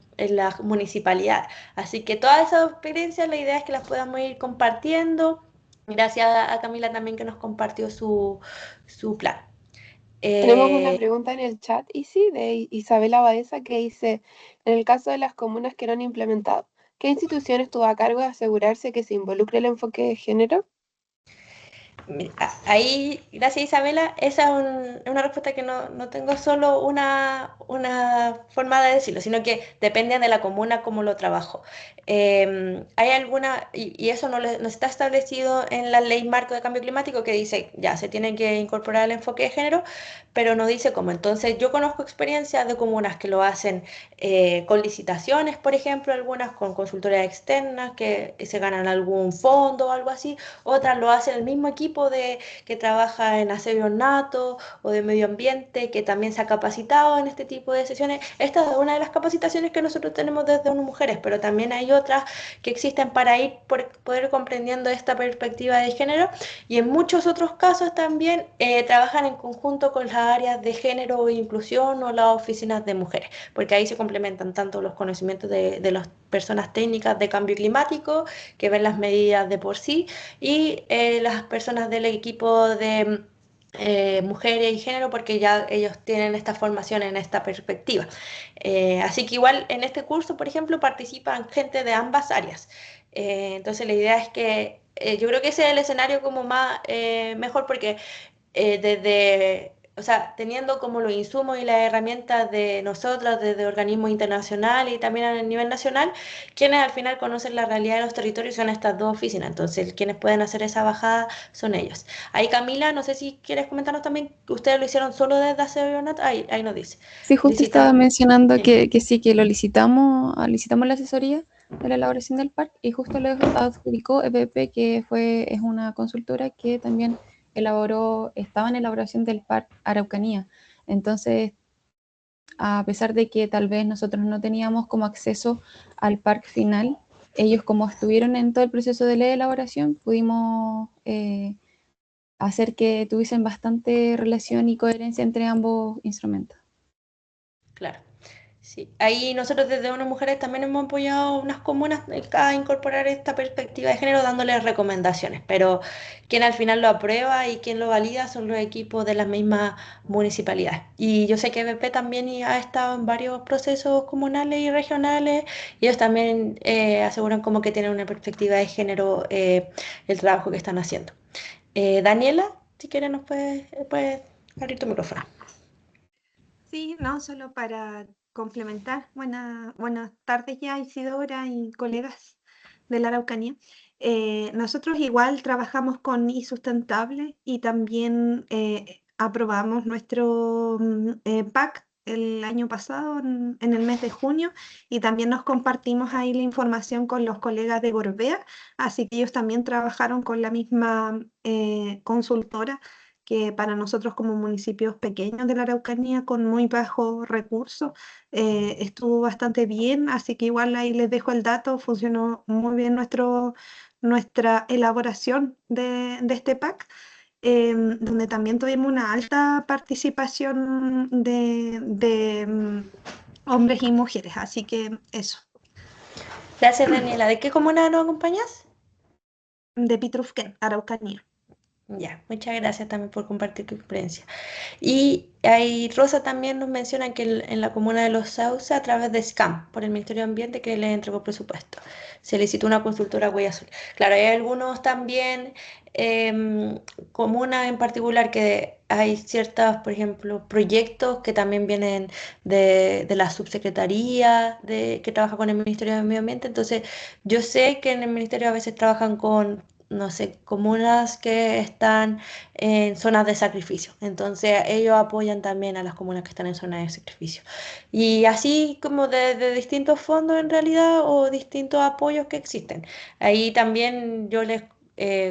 municipalidad. Así que todas esas experiencias, la idea es que las podamos ir compartiendo. Gracias a Camila también, que nos compartió su plan. Tenemos una Eh, pregunta en el chat, Isi, de Isabela Baeza, que dice, en el caso de las comunas que no han implementado, ¿qué institución estuvo a cargo de asegurarse que se involucre el enfoque de género? Ahí, gracias, Isabela, esa es una respuesta que no tengo solo una forma de decirlo, sino que depende de la comuna cómo lo trabajo. Hay alguna, y eso no está establecido en la ley marco de cambio climático, que dice ya se tiene que incorporar el enfoque de género, pero no dice cómo. Entonces, yo conozco experiencias de comunas que lo hacen con licitaciones, por ejemplo, algunas con consultorías externas que se ganan algún fondo o algo así. Otras lo hacen el mismo equipo que trabaja en aseo ornato o de medio ambiente, que también se ha capacitado en este tipo de sesiones. Esta es una de las capacitaciones que nosotros tenemos desde ONU Mujeres, pero también hay otras que existen para ir poder comprendiendo esta perspectiva de género, y en muchos otros casos también trabajan en conjunto con las áreas de género e inclusión o las oficinas de mujeres, porque ahí se complementan tanto los conocimientos de las personas técnicas de cambio climático, que ven las medidas de por sí, y las personas del equipo de mujeres y género, porque ya ellos tienen esta formación en esta perspectiva. Así que igual en este curso, por ejemplo, participan gente de ambas áreas. Entonces la idea es que yo creo que ese es el escenario como más mejor, porque o sea, teniendo como los insumos y las herramientas de nosotros desde organismos internacionales y también a nivel nacional, quienes al final conocen la realidad de los territorios son estas dos oficinas. Entonces, quienes pueden hacer esa bajada son ellos. Ahí, Camila, no sé si quieres comentarnos también que ustedes lo hicieron solo desde Aseo Nat. Ahí nos dice. Sí, justo estaba Licitamos. mencionando Sí. que sí, que lo licitamos la asesoría de la elaboración del parque, y justo lo adjudicó EPP, es una consultora que también estaba en elaboración del parque Araucanía. Entonces, a pesar de que tal vez nosotros no teníamos como acceso al parque final, ellos, como estuvieron en todo el proceso de la elaboración, pudimos hacer que tuviesen bastante relación y coherencia entre ambos instrumentos. Claro. Sí, ahí nosotros desde ONU Mujeres también hemos apoyado a unas comunas a incorporar esta perspectiva de género, dándoles recomendaciones, pero quien al final lo aprueba y quien lo valida son los equipos de las mismas municipalidades. Y yo sé que BP también ha estado en varios procesos comunales y regionales, y ellos también aseguran como que tienen una perspectiva de género el trabajo que están haciendo. Daniela, si quieres puedes abrir tu micrófono. Sí, no, solo para complementar. Buenas tardes ya, Isidora y colegas de la Araucanía. Nosotros igual trabajamos con iSustentable y también aprobamos nuestro PAC el año pasado, en el mes de junio, y también nos compartimos ahí la información con los colegas de Gorbea, así que ellos también trabajaron con la misma consultora que para nosotros como municipios pequeños de la Araucanía con muy bajos recursos estuvo bastante bien, así que igual ahí les dejo el dato, funcionó muy bien nuestra elaboración de este PAC, donde también tuvimos una alta participación de hombres y mujeres, así que eso, Gracias, Daniela. ¿De qué comuna nos acompañas? de Pitrufquén, Araucanía. Ya, muchas gracias también por compartir tu experiencia. Y ahí Rosa también nos menciona que en la comuna de Los Sauces, a través de SCAM, por el Ministerio de Ambiente, que le entregó presupuesto. Se licitó una consultora Huella Azul. Claro, hay algunos también, comunas en particular, que hay ciertos, por ejemplo, proyectos que también vienen de la subsecretaría que trabaja con el Ministerio de Medio Ambiente. Entonces, yo sé que en el Ministerio a veces trabajan con, no sé, comunas que están en zonas de sacrificio. Entonces ellos apoyan también a las comunas que están en zonas de sacrificio. Y así como de distintos fondos en realidad o distintos apoyos que existen. Ahí también yo les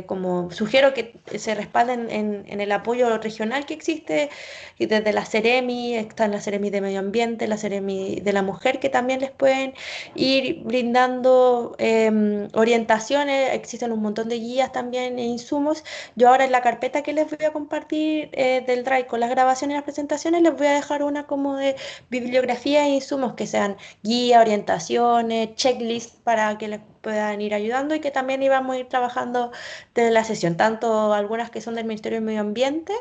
como sugiero que se respalden en el apoyo regional que existe y desde la Seremi, están la Seremi de Medio Ambiente, la Seremi de la Mujer, que también les pueden ir brindando orientaciones. Existen un montón de guías también e insumos. Yo ahora en la carpeta que les voy a compartir del Drive con las grabaciones y las presentaciones, les voy a dejar una como de bibliografía e insumos que sean guía, orientaciones, checklist para que les puedan ir ayudando y que también íbamos a ir trabajando desde la sesión, tanto algunas que son del Ministerio del Medio Ambiente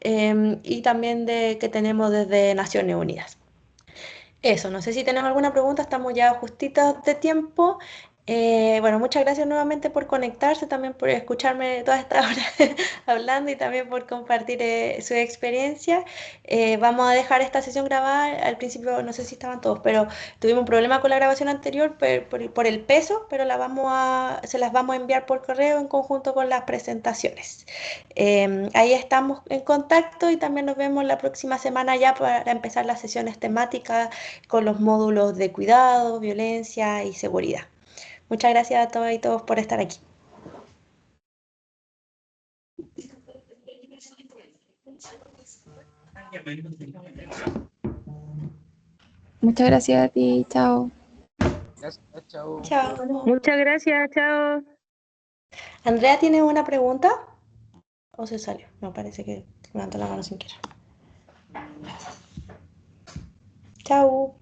y también que tenemos desde Naciones Unidas. Eso, no sé si tenemos alguna pregunta, estamos ya justitos de tiempo. Bueno, muchas gracias nuevamente por conectarse, también por escucharme toda esta hora hablando y también por compartir su experiencia. Vamos a dejar esta sesión grabada. Al principio no sé si estaban todos, pero tuvimos un problema con la grabación anterior por el peso, pero se las vamos a enviar por correo en conjunto con las presentaciones. Ahí estamos en contacto y también nos vemos la próxima semana ya para empezar las sesiones temáticas con los módulos de cuidado, violencia y seguridad. Muchas gracias a todas y todos por estar aquí. Muchas gracias a ti, chao. Gracias, chao. Chao. Muchas gracias, chao. Andrea, ¿tienes una pregunta? ¿O se salió? No, parece que levantó la mano sin querer. Chao.